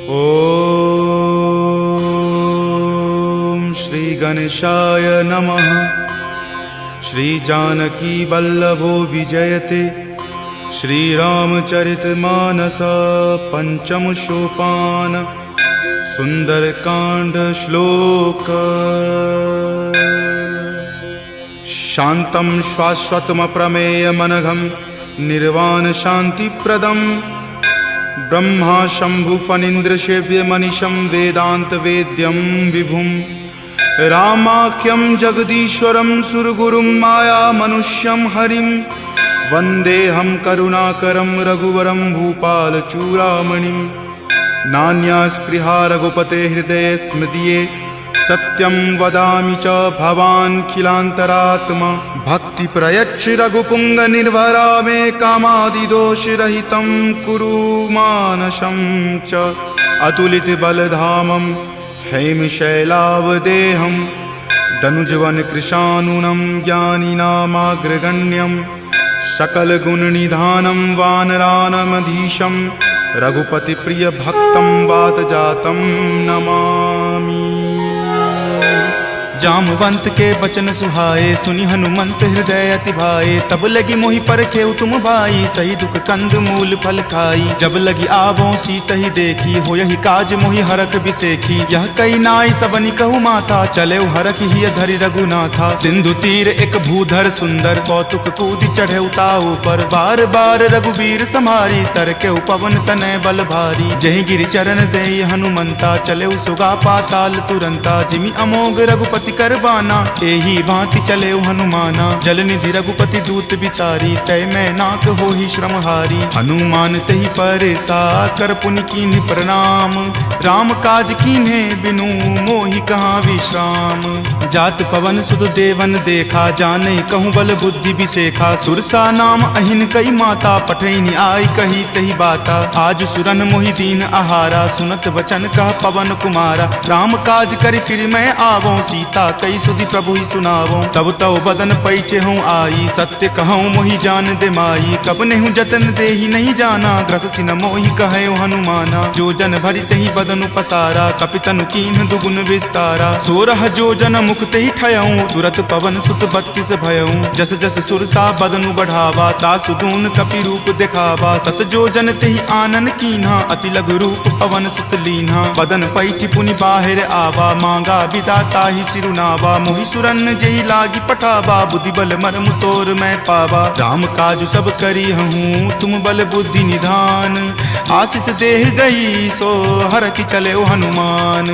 ओम श्री गणेशाय नमः। श्री जानकी वल्लभो विजयते। श्री रामचरितमानस पंचम सोपान सुंदरकांड श्लोक। शांतं शाश्वतम प्रमेयमनघं निर्वाण शांतिप्रदं ब्रह्मा शंभु फणीन्द्र सेव्य मनीषं वेदांत वेद्यं विभुं रामाख्यं जगदीश्वरं सुरगुरुं माया मनुष्यं हरिं वन्देऽहं करुणाकरं रघुवरं भूपालचूडामणिं। नान्या स्पृहा रघुपते हृदये स्मदीये सत्यं वदामि च भवान् खिलान्तरात्मा। भक्ति प्रयच्छ रघुपुंग निर्भरा मे कामादिदोषरहितं कुरु मानसं च। अतुलित बलधामं हेमशैलावदेहं दनुजवन कृशानुनं ज्ञानिनामाग्रगण्यं सकलगुणनिधानं वानरानमधीशं रघुपतिप्रियभक्तं वातजातं नमामि। जामवंत के बचन सुहाए सुनि हनुमंत हृदय अति भाए। तब लगी मोहि परखेउ तुम भाई सही दुख कंद मूल फल खाई। जब लगी आवों सीत ही देखी हो यही काज मोहि हरख बिसेखी। यह कई नाई सबनि कहु माथा चले हरख ही धरि रघुनाथा। सिंधु तीर एक भूधर सुंदर कौतुक कूदि चढ़े ताऊ पर। बार बार रघुबीर समारी तर के पवन तनय बल भारी। जहि गिरि चरण देई हनुमंता चले सुगा पाताल तुरंता। जिमि अमोघ रघुपति करबाना एही भांति चले हनुमाना। जलनिधि रघुपति दूत बिचारी तय मैं नाक हो ही श्रमहारी। हनुमान तहि परेसा कर पुनि कीन्ह प्रणाम। राम काज कीन्हे बिनु मोहि कहाँ विश्राम। जात पवन सुत देवन देखा जाने कहूँ बल बुद्धि बिसेखा। सुरसा नाम अहिन कई माता पठैनी आई कही तही बाता। आज सुरन मोहि दीन आहारा सुनत वचन कह पवन कुमारा। राम काज करि फिर मैं आवों सीता कई सुधि प्रभु ही सुनावो। तब तव बदन पैठे हूँ आई सत्य कहूँ मोहि जान दे माई। कब नेहु जतन दे ही नहीं जाना ग्रस सिन मोहि कहे हनुमाना। जो जन भरि तहि बदन पसारा कपितनु कीन्ह दुगुन विस्तारा। 16 जो जन मुक्त ही ठयऊँ तुरत पवन सुत 32 भयऊँ। जस जस सुरसा बदनु बढ़ावा तासु दून कपि रूप दिखावा। सत जो जन तेहि आनन कीन्हा अति लघु रूप पवन सुत लीन्हा। बदन पैठि पुनि बाहिर आवा मांगा विदाता ही सिरुनावा। मोहि सुरन जेहि लागी पठावा बुद्धि बल मर्म तोर मैं पावा। राम काज सब करी हूँ तुम बल बुद्धि निधान। आशीष देह गई सो हर की चले हनुमान।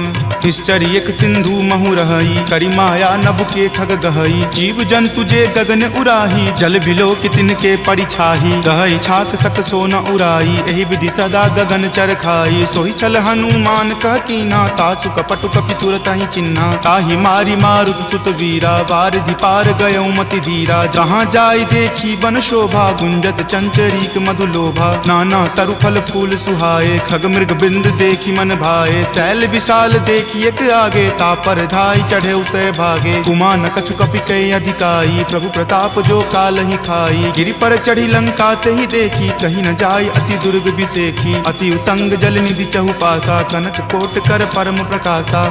निश्चर एक सिंधु महु रही करी माया नभ के खग गहई। जीव जंतु जे गगन उराही जल बिलो कि तिनके परिछाही। गहई छाक सक सो न उराई एहि विधि सदा गगन चर खाई। सोहि छल हनुमान कह कीन्हा तासु कपटु कपि तुरत ही चिन्हा। ताहि मारी मारुत सुत वीरा वारिधि पार गयौ मति धीरा। जहाँ जाय देखी बन शोभा गुंजत चंचरीक मधु लोभा। नाना तरु फल फूल सुहाए खग मृग बिंद देखी मन भाए। शैल विशाल देखी एक आगे तापर धाई चढ़े उतय भागे। कुमान कछु कपि कई अधिकाई प्रभु प्रताप जो काल ही खाई। गिरि पर चढ़ी लंका तेहि देखी कहीं न जाय अति दुर्ग बिसेखी। अति उतंग जल निधि चहुपासा कनक कोट कर परम प्रकाशा।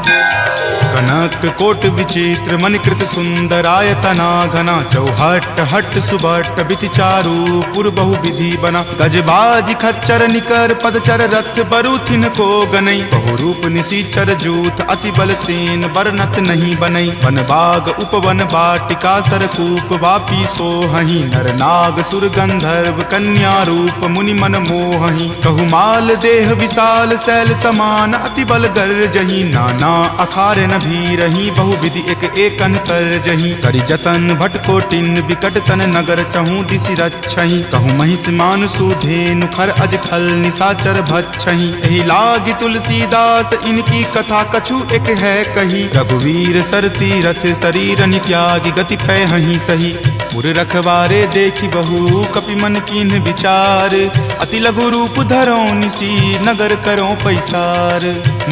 कनक कोट विचित्र मणिकृत सुंदरायतना घना। चौहट हट सुबट बिति चारु पुर बहु विधि बना। गजबाज खच्चर निकर पदचर रथ बरुथिन को गनई। बहुरूप निशिचर जूथ अति बल सेन बरनत नहीं बनई। वन बाग उपवन बाटिका सरकूप वापी सोहहि। नर नाग सुर गंधर्व कन्या रूप मुनि मन मोहहि। कहु माल देह विशाल शैल समान अति बल गर्जहि। नाना अखारे न भीरहि बहु विधि एक एकन तरजहि। करि जतन भट कोटिन विकट तन नगर चहु दिशि रक्षहि। कहु महिष मान सुधेनु खर अज खल निशाचर भक्षहि। एहि लागी तुलसीदास इनकी कथा कछु एक है कही। रघुवीर सर तीरथ शरीर नित्यागी गति पै हहि सही। पुर रखवारे देखी बहु कपि मन कीन्ह विचार, अति लघु रूप धरो निसी नगर करो पैसार।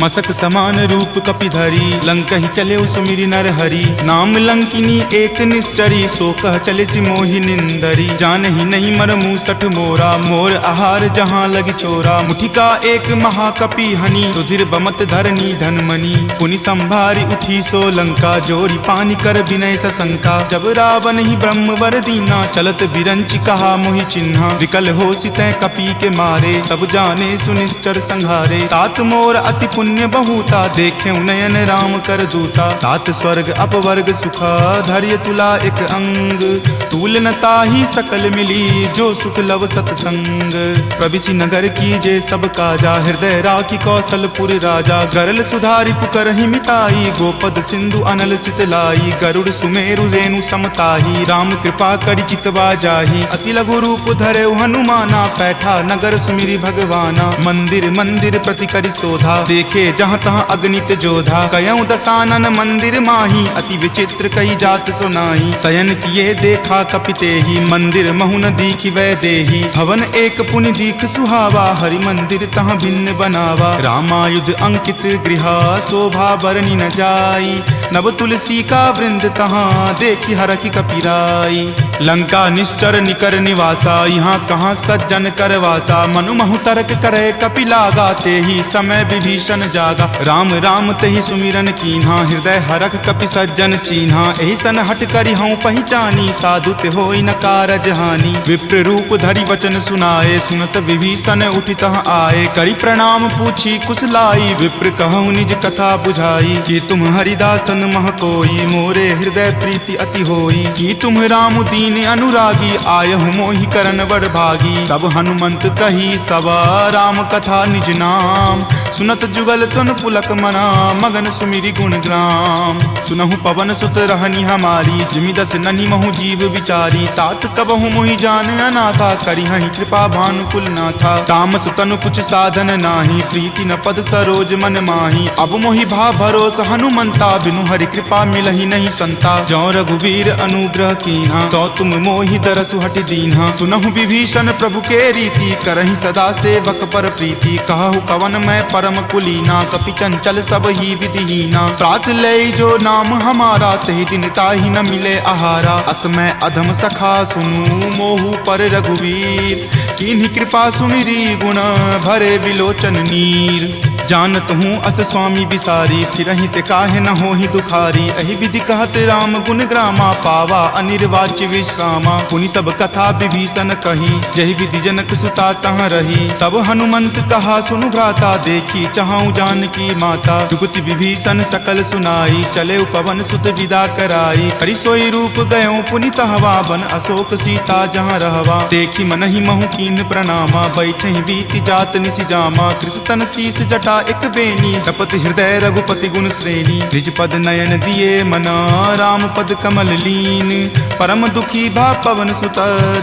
मसक समान रूप कपि धरी लंकहि चले सुमिरि नर हरि, नाम लंकिनी एक निश्चरी सो कह चले सि मोहि निंदरी। जानहि नहीं मर मूसठ मोरा मोर आहार जहाँ लगी चोरा, मुठिका एक महाकपि हनि रुधिर बमत धरनी धनमणि। पुनि संभारी उठी सो लंका जोरी पानी कर विनय सशंका, जब रावण ही ब्रह्मवर दीना चलत बिरंचि कहा मोहि चिन्हा। विकल हो सितै कपि के मारे तब जाने सुनिश्चर संहारे, तात मोर अति पुण्य बहुता देखे नयन राम कर दूता। तात स्वर्ग अपवर्ग सुखा धैर्य तुला एक अंग, तूल न ताहि सकल मिली जो सुख लव सतसंग। प्रविशि नगर की जे सब काजा हृदय राखी कौशलपुर राजा, गरल सुधारि पुकरहि मिताई गोपद सिंधु अनल सितलाई। गरुड़ सुमेरु रेणु समताही राम कृपा करि चितवा जाही, अति लघु रूप धरे हनुमाना पैठा नगर सुमिरि भगवाना। मंदिर मंदिर प्रति करि शोधा देखे जहाँ तहाँ अगणित जोधा, कयऊँ दसानन मंदिर माही अति विचित्र कई जात सुनाई। शयन किए देखा कपितेहि मंदिर महुन दीखि वै देही, भवन एक पुनि दीख सुहावा हरि मंदिर तहाँ भिन्न बनावा। रामायुध अंकित गृहा शोभा बरनी न जाई, नव तुलसी का वृंद तहाँ देखी हरखि कपिराई। लंका निश्चर निकर निवासा यहाँ कहाँ सज्जन करवासा, मनु महु तर्क करे कपि लागा तेहि समय विभीषण जागा। राम राम तेहि सुमिरन कीन्हा हृदय हरख कपि सज्जन चीन्हा, एहि सन हट करि हऊँ पहचानी साधु ते होई न कारज हानि। विप्र रूप धरि वचन सुनाए सुनत विभीषण उठि तहाँ आए, करि प्रणाम पूछी कुशलाई विप्र कहूँ निज कथा बुझाई। कि तुम हरिदासन मह कोई मोरे हृदय प्रीति अति होई, कि तुम राम दीन अनुरागी आयहु मोहि करन बड़ भागी। तब हनुमंत कही सवा राम कथा निज नाम, सुनत जुगल तुन पुलक मना मगन सुमिरि गुण ग्राम। सुनहु पवन सुत रहनी हमारी जिमि दस ननि महु जीव विचारी, तात कबहु मोहि जान अनाथा करिहहि कृपा भानुकुल नाथा। तामस तनु कुछ साधन नाही प्रीति न पद सरोज मन माही, अब मोहि भा भरोस हनुमंता बिनु हरि कृपा मिलहि नहीं संता। जौ रघुवीर अनुग्रह कीन्हा तो तुम मोहि दरसु हटि दीन्हा, सुनहु विभीषण प्रभु के रीति करहि सदा सेवक पर प्रीति। कहु कवन मैं परम कुलीना कपि चंचल सब ही विधिहीना, प्रात लय जो नाम हमारा तहि दिन ताहि न मिले आहारा। अस मैं अधम सखा सुनु मोहु पर रघुवीर, कीन्ही कृपा सुमिरी गुण भरे विलोचन नीर। जानत हूँ अस स्वामी बिसारी फिरहि ते काहे न होहि दुखारी, एहि विधि कहत राम गुण ग्रामा पावा अनिर्वाच्य विश्रामा। पुनि सब कथा विभीषण कही जहि विधि जनक सुता तहाँ रही, तब हनुमंत कहा सुनु भ्राता देखी चाहूँ जानकी माता। जुगति विभीषण सकल सुनाई चले पवन सुत विदा कराई, हरि सोई रूप गयो पुनि तहवा बन अशोक सीता जहाँ रहवा। देखी मनहि महु कीन प्रणामा बैठे बीति जात निसि जामा, कृष्ण शीस जटा एक बेनी तपत हृदय रघुपति गुण श्रेणी। निज पद नयन दिए मना राम पद कमल लीन, परम दुखी भा पवन सुत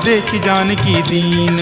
देखी जानकी दीन।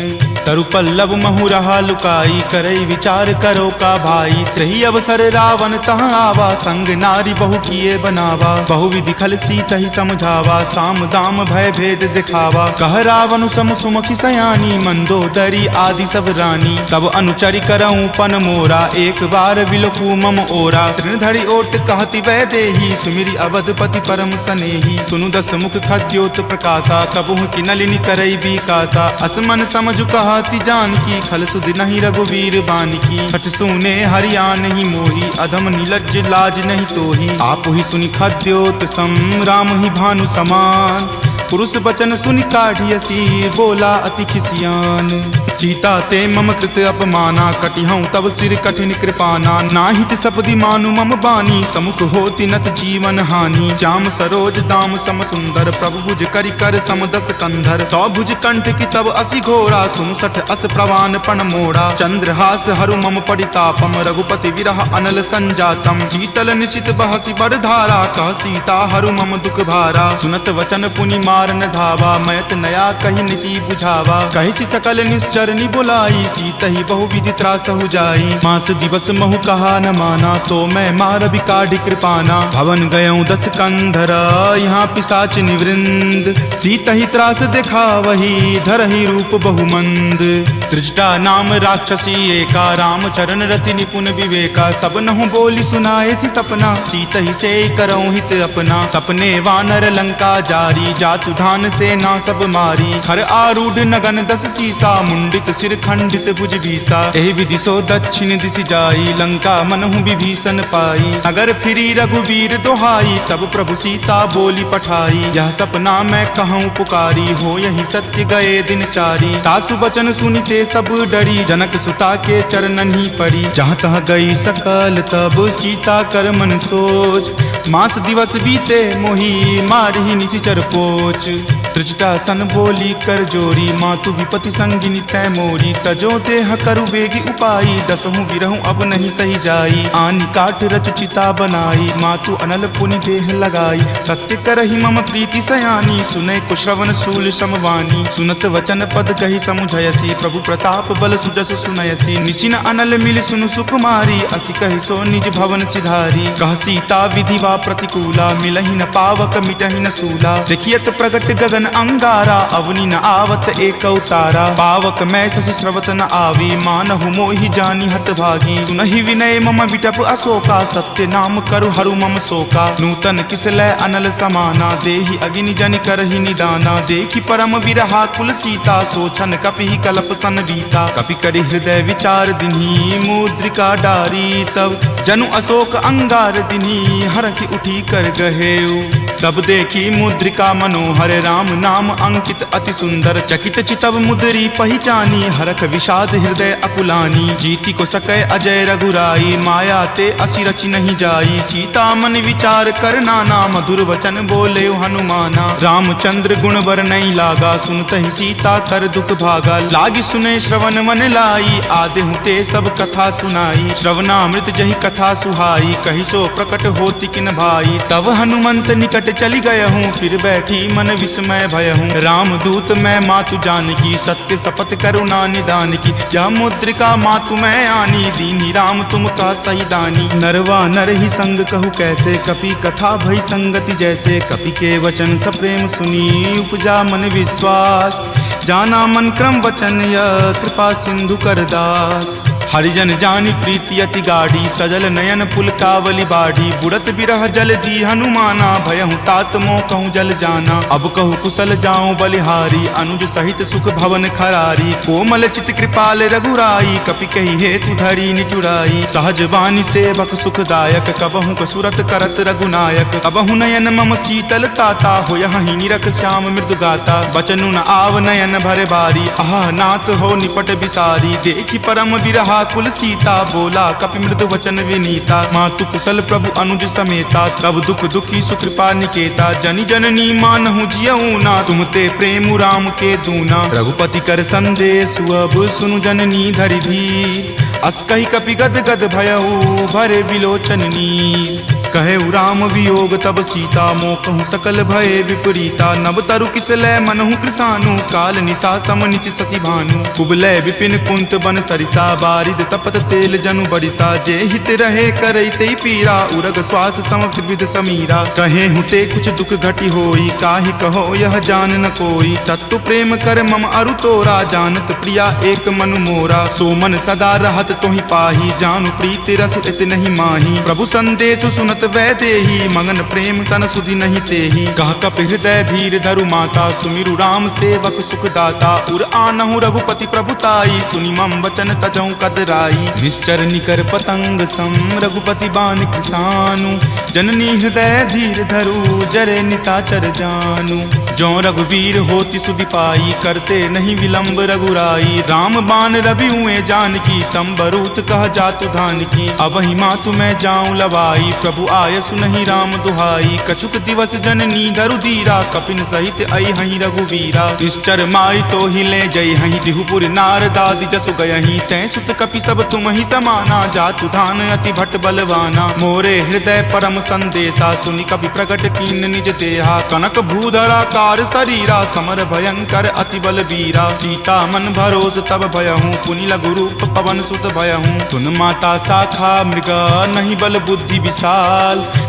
तरु पल्लव महु रहा लुकाई करई विचार करो का भाई, त्रही अवसर रावण तहाँ आवा संग नारी बहु किए बनावा। बहु विधि खल सीत ही समझावा साम दाम भय भेद दिखावा। कह रावण सम सुमुखी सयानी मंदोदरी आदि सब रानी, तब अनुचरि करऊं पन मोरा एक बार विलोकू मम ओरा। तृणधरि ओट कहति वै देही सुमिरि अवधपति परम सनेही, सुनु दस मुख खद्योत प्रकाशा कबहुँ की नलिनी करई विकासा। असमन समझु कहति जानकी खल सुध नहीं रघुवीर बानकी, छठ सुने हरियाण ही मोही अधम नीलज्ज लाज नहीं तोही। आप ही सुनि खद्योत सम राम ही भानु समान, पुरुष बचन सुनि काढ़ियसी बोला अति खिसियान। सीता ते मम कृत अपमाना कटिहऊँ तब सिर कठिन कृपाना। नाहित सपदि मानु मम बानी समुख होति नत जीवन हानि। श्याम सरोज दाम सम सुंदर प्रभु भुज करि कर सम दस कंधर। तो भुज कंठ की तब असि घोरा सुनु सठ अस प्रवान पण मोड़ा। चंद्रहास हरु मम परितापम रघुपति विरह अनल संजातम। शीतल निशित बहसि बड़ धारा कह सीता हरु मम दुख भारा। सुनत वचन पुनि मार मारन धावा, मैत नया कही नीति बुझावा। कही सकल निश्चरनी बुलाई, सीतहि बहुविधि त्रास हो जाई। मास दिवस महु कहा न माना, तो मैं मार बिकाढ़ कृपाना। भवन गयऊँ 10 कंधरा, यहाँ पिशाच निवृंद। सीतहि त्रास देखा वही, धरहि रूप बहुमंद। त्रिजटा नाम राक्षसी एका, राम चरण रति निपुण विवेका। सब नहु बोली सुनाए सी सपना, सीतहि से करऊँ हित अपना। सपने वानर लंका जारी, जातु धान से ना सब मारी। खर आरूढ़ नगन 10 सीसा, मुंडित सिर खंडित भुज बीसा। एहि विधि सो दक्षिण दिश जाई, लंका मनहु विभीषण पाई। नगर फिरी रघुबीर दोहाई, तब प्रभु सीता बोली पठाई। यह सपना मैं कहूँ पुकारी, हो यही सत्य गए दिन चारी। तासु बचन सुनिते सब डरी, जनक सुता के चरणन ही परी। जहाँ तहाँ गई सकल तब सीता कर मन सोच। मास दिवस बीते मोही, मारही निशिचर पोच। त्रिजटा सन बोली कर जोरी, मातु विपति संगिनी तै मोरी। तजो देह करु वेगी उपाई, दसहु विरहु अब नहीं सही जाई। आनि काठ रच चिता बनाई, मातु अनल पुनि देह लगाई। सत्य करहि मम प्रीति सयानी, सुनै कुश्रवण शूल समवानी। सुनत वचन पद कहि समुझयसी, प्रभु प्रताप बल सुजस सुनयसी। निशिन अनल मिल सुनु सुकुमारी, असि कहि सो निज भवन सिधारी। कह सीता विधिवा प्रतिकूला, मिलहि न पावक मिटहि न सूला। देखियत प्रगट गगन अंगारा, अवनि न आवत एक तारा। पावक मैं शशि स्रवत न आवी, मानहु मोहि जानी हत भागी। सुनहि विनय मम विटप अशोका, सत्य नाम करु हरु मम शोका। नूतन किसलै अनल समाना, देहि अगिनि जनि करहि निदाना। देखि परम विरहा कुल सीता, सोचन कपि कलप सन बीता। कपि करि हृदय विचार दिन्ही, मुद्रिका डारी। तब जनु अशोक अंगार दिन्ही, हरखि उठी कर गहेऊ। तब देखी मुद्रिका मनोहर, राम नाम अंकित अति सुंदर। चकित चितव मुद्री पहचानी, हरख विषाद हृदय अकुलानी। जीति को सकै अजय रघुराई, माया ते असि रचि नहीं जाई। सीता मन विचार कर नाना, मधुर वचन बोले हनुमाना। रामचंद्र गुण बर नहीं लागा, सुनतहि सीता कर दुख भागा। लागी सुने श्रवण मन लाई, आदेहु ते सब कथा सुनाई। श्रवणामृत जहि कथा सुहाई, कहि सो प्रकट होति किन भाई। तब हनुमंत निकट चली गयहूँ, फिर बैठी मन विस्मय भयहूँ। राम दूत मैं मातु जानकी, सत्य शपथ करुणा निदान की। यह मुद्रिका मातु मैं आनी, दीनी राम तुम का सही दानी। नरवा नर ही संग कहु कैसे, कपि कथा भई संगति जैसे। कपि के वचन सप्रेम सुनी, उपजा मन विश्वास। जाना मन क्रम वचन यह, कृपा सिंधु कर दास। हरिजन जानी प्रीति अति गाढ़ी, सजल नयन पुलकावली बाढ़ी। बुड़त बिरह जल दी हनुमाना, भयहु तात मोह कहूँ जल जाना। अब कहु कुशल जाऊँ बलिहारी, अनुज सहित सुख भवन खरारी। कोमल चित कृपाल रघुराई, कपि कही हेतु धरी निचुराई। सहज बानी सेवक सुखदायक, कबहु कसुरत करत रघुनायक। कबहु नयन मम शीतल ताता, हो यहीं निरख श्याम मृदु गाता। बचनु न आव नयन भर बारी, आह नाथ हो निपट बिसारी। देखी परम विरहा कुल सीता, बोला कपि मृदु वचन विनीता। मातु कुशल प्रभु अनुज समेता, तब दुख दुखी सुकृपा निकेता। जनि जननी मानहु जियऊ ना, तुम ते प्रेम राम के दूना। रघुपति कर संदेश अब सुनु जननी धरि धीर। अस कहि कपि गद गद भयऊ, भरे विलोचन नीर। कहे राम वियोग तब सीता, मोह कहूँ सकल भय विपरीता। नव तरु किसलै मनहु कृसानु, काल निशा सम निच शशि भानु। कुबलै विपिन कुंत बन सरिसा, बारिद तपत तेल जनु बरिसा। जे हित रहे करैते पीरा, उरग श्वास सम त्रिविध समीरा। कहे हुते कुछ दुख घटी होई, काहि कहो यह जान न कोई। तत्तु प्रेम कर मम अरु तोरा, जानत प्रिया एक मनु मोरा। सो मन सदा रहत तोहि पाही, जानु प्रीति रसु इत नहीं माही। प्रभु संदेश सुनत वै देही, मगन प्रेम तन सुधि नहीं तेही। कह कप हृदय धीर धरु माता, सुमिरु राम सेवक सुख दाता। उर आनहु रघुपति प्रभुताई, सुनि मम वचन तजहु कदराई। निश्चर निकर पतंग सम, रघुपति बाण कृसानु। जननी हृदय धीर धरु, जरे निशाचर जानु। जो रघुवीर होति सुधि पाई, करते नहीं विलंब रघुराई। राम बाण रवि हुए जानकी, तम बरूत कह जातु धान की। अब ही मातु मैं जाऊं लवाई, प्रभु आय सुनहि राम दुहाई। कछुक दिवस जननी धरु धीरा, कपिन सहित आई हहीं रघुवीरा। निश्चर मारी तो ही ले जई हहीं, दिहुपुर नारदादि जसु गयहीं। तै सुत कपि सब तुम ही समाना, जातु धान अति भट बलवाना। मोरे हृदय परम संदेशा, सुनि कपि प्रकट कीन निज देहा। कनक भूधराकार शरीरा, समर भयंकर अति बलबीरा। सीता मन भरोस तब भयहूँ, पुनि लघु रूप पवन सुत भयहूँ। तुन माता शाखा मृग, नहीं बल बुद्धि विशाल।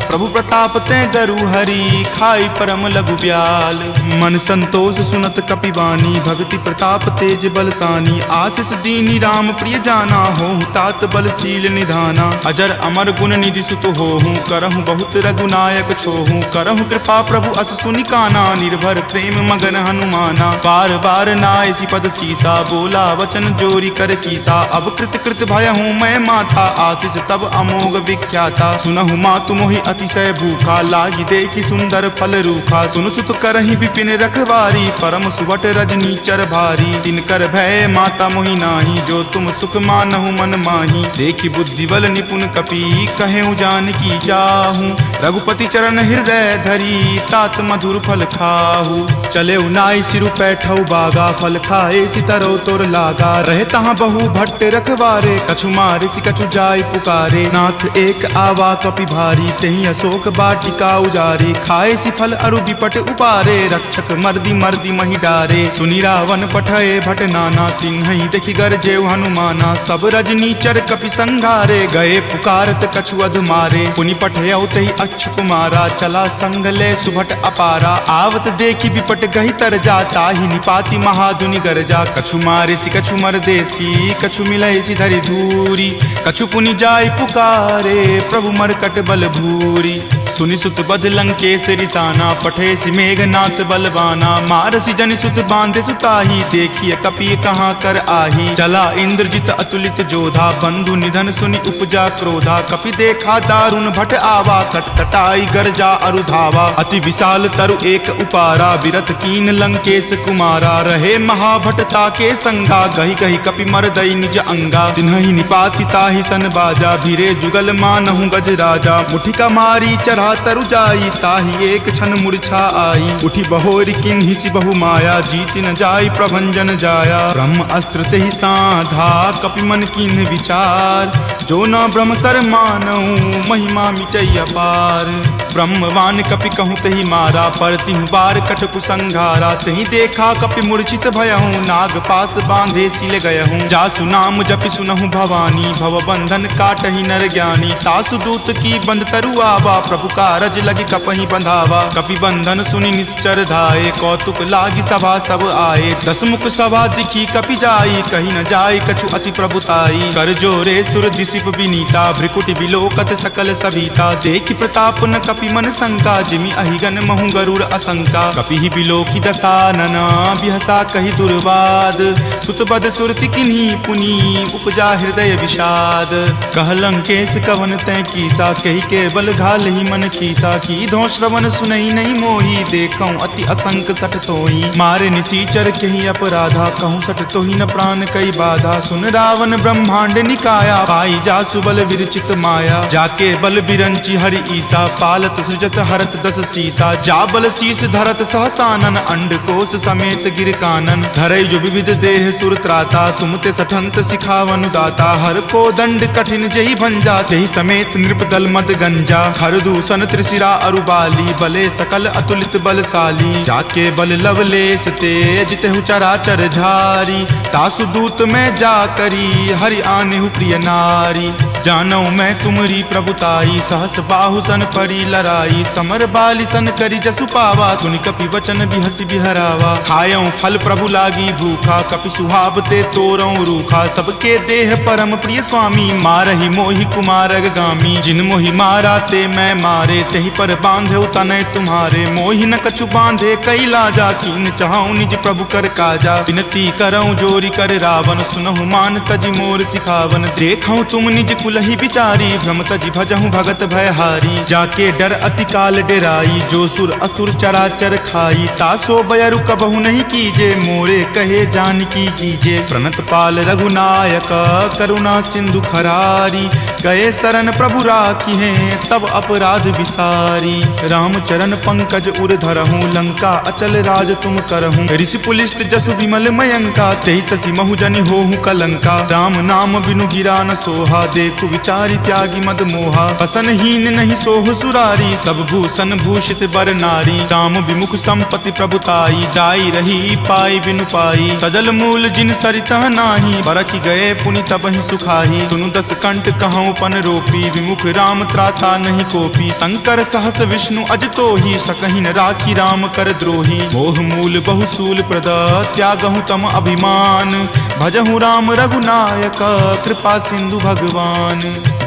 प्रभु प्रताप ते डरु हरि, खाई परम लघु ब्याल। मन संतोष सुनत कपिवानी, भक्ति प्रताप तेज बलसानी। आशीष दीनी राम प्रिय जाना, होहु तात बलशील निधाना। अजर अमर गुण निधि सुत होहूँ, करहु बहुत रघुनायक छोहूँ। करहु कृपा प्रभु अस सुनि काना, निर्भर प्रेम मगन हनुमाना। बार बार नायसी पद सीसा, बोला वचन जोरी कर कीसा। अब कृत कृत भयहूँ मैं माता, आशीष तब अमोघ विख्याता। सुनहु मातु मोहि अतिशय भूखा, लागी देखी सुंदर फल रूखा। सुन सुत करहि विपिन रखवारी, परम सुवट रजनी चर भारी। तिनकर भय माता मोहि नाही, जो तुम सुख मानहु मन माही। देखी बुद्धि बल निपुण कपि, कहेउ जानकी चाहूँ। रघुपति चरण हृदय धरी, तात मधुर फल खाहू। चले नाई सिरु पैठौ बागा, फल खाए सितरो तोर लागा। रहे तहाँ बहु भट्ट रखवारे, कछु मारे सि कछु जाय पुकारे। नाथ एक आवा कपि भारी, तेहि अशोक वाटिका उजारे। खाए सि फल अरु विपट उपारे, रक्षक मर्दी मर्दी महि डारे। सुनि रावण पठय भट नाना, तिन्हि देखि गरजेउ हनुमाना। सब रजनी चर कपि संघारे, गए पुकारत कछु अधु मारे। पुनि पठयउ तेहि अच्युत कुमारा, चला संग ले सुभट अपारा। आवत देखि विपट गहि तर जा, ताहि निपाति महाधुनि गरजा। कछु मारे सि कछु मरदेसी, कछु मिलय सि धरि धूरी। कछु पुनि जाय पुकारे, प्रभु मरकट बल भूरी। सुनि सुत बध लंकेश रिसाना, पठे सि मेघनाथ बलवाना। मारसि जनि सुत बांधे सुताही, देखिए कपि कहाँ कर आही। चला इंद्रजित अतुलित जोधा, बंधु निधन सुनि उपजा क्रोधा। कपि देखा दारुण भट आवा, कटकटाई गरजा अरु धावा। अति विशाल तरु एक उपारा, विरत कीन लंकेश कुमारा। रहे महाभटता के संगा, गहि गहि कपि मरदई निज अंगा। तिन्हि निपाति ताहि सन बाजा, भीरे जुगल मानहु गज राजा। मुठिका मारी चढ़ा तरु जाई, ताहि एक क्षण मूर्छा आई। उठी बहोरी किन्हि सि बहु माया, जीति न जाई प्रभंजन जाया। ब्रह्म अस्त्र तेहि साधा, कपि मन कीन्ह विचार। जो न ब्रह्म सर मानहु, महिमा मिटई अपार। ब्रह्मवान कपि कहूँ तेहि मारा, परतिहु बार कटकु संघारा। तेहि देखा कपि मूर्छित भयहूँ, नाग पास बांधे सिल गयहूँ। जासु नाम जपि सुनहु भवानी, भव बंधन काटहि नर ज्ञानी। तासु दूत की बंध तरु आवा, प्रभु कारज लगी कपहि बंधावा। कपि बंधन सुनि निश्चर धाये, कौतुक लागी सभा सब आए। दस मुख सभा दिखी कपि जाई, कही न जाय कछु अति प्रभुताई। कर जोरे सुर दिसिप विनीता, भ्रिकुटि विलोकत सकल सभीता। देखि प्रताप न कपि मन शंका, जिमि अहिगन महु गरुड़ असंका। कपि ही बिलोकी दसानन, बिहसा कहि दुर्वाद। सुतबद सुरति किन्ही पुनि, उपजा हृदय विषाद। कह लंकेश कवन तै कीसा, कहि के बल घाल ही मन खीसा। की धो श्रवण सुनई नहीं मोही, देखऊं अति असंक सठ तोही। मारे निसीचर कहि अपराधा, कहूँ सठ तोही न प्राण कई बाधा। सुन रावण ब्रह्मांड निकाया, पाई जासु बल विरचित माया। जाके बल बिरंची हरि ईसा, पालत सृजत हरत दस सीसा। जा बल शीस धरत सहसानन, अंडकोश समेत गिर कानन। धरई जो विविध देह सुर त्राता, तुम ते सठंत सिखावनु दाता। हर को दंड कठिन जही भंजा, तेहि समेत नृपदल मद गंजा। खर दूषण त्रिशिरा अरुबाली, बले सकल अतुलित बलशाली। जाके बल लवलेश तेज, तेहु चराचर झारी। तासु दूत में जा करी, हरि आनेहु प्रिय नारी। जानौ मैं तुमरी प्रभुताई, सहस बाहु सन परी लराई। समर बाली सन करी जसु पावा, सुनि कपि वचन बिहसि बिहरावा। खायऊं फल प्रभु लागी भूखा, कपि सुहावते तोरऊं रूखा। सबके देह परम प्रिय स्वामी, मारहि मोहि कुमारग गामी। जिन मोहि मारा ते मैं मारे, तेहि पर बांधे तनय तुम्हारे। मोहि न कछु बांधे कई लाजा, कीन चाहूं निज प्रभु कर काजा। विनती करऊं जोरी कर रावण, सुनहु मान तजि मोर सिखावन। देखऊं तुम निज कुलहि बिचारी, भ्रम तजि भजहूं भगत भयहारी। जाके डर अति काल डेराई, जो सुर असुर चराचर खाई। तासो बयरु कबहु नहीं कीजे, मोरे कहे जानकी कीजे। प्रणत पाल रघुनायक, करुणा सिंधु खरारी। गए शरण प्रभु राखी हैं तब अपराध विसारी। राम चरण पंकज उर धरहूँ लंका अचल राज तुम करहूँ। ऋषि पुलिस्त जसु विमल मयंका तेहि शशि महुजनि होहु कलंका। राम नाम बिनु गिरा न सोहा देखु विचारी त्यागी मद मोहा। बसनहीन नहीं सोह सुरारी सब भूषण भूषित बर नारी। राम विमुख संपत्ति प्रभुताई जाई रही पाई बिनु पाई। सजल मूल जिन सरितह नाही बरखि गए पुनि तबहि सुखाही। सुनु दस कंठ कहूँ पन रोपी विमुख राम त्राता नहीं कोपी। शंकर सहस विष्णु अज तोहि सकहि न राखी राम कर द्रोही। मोह मूल बहुसूल प्रद त्यागहु तम अभिमान। भजहु राम रघुनायक कृपा सिंधु भगवान।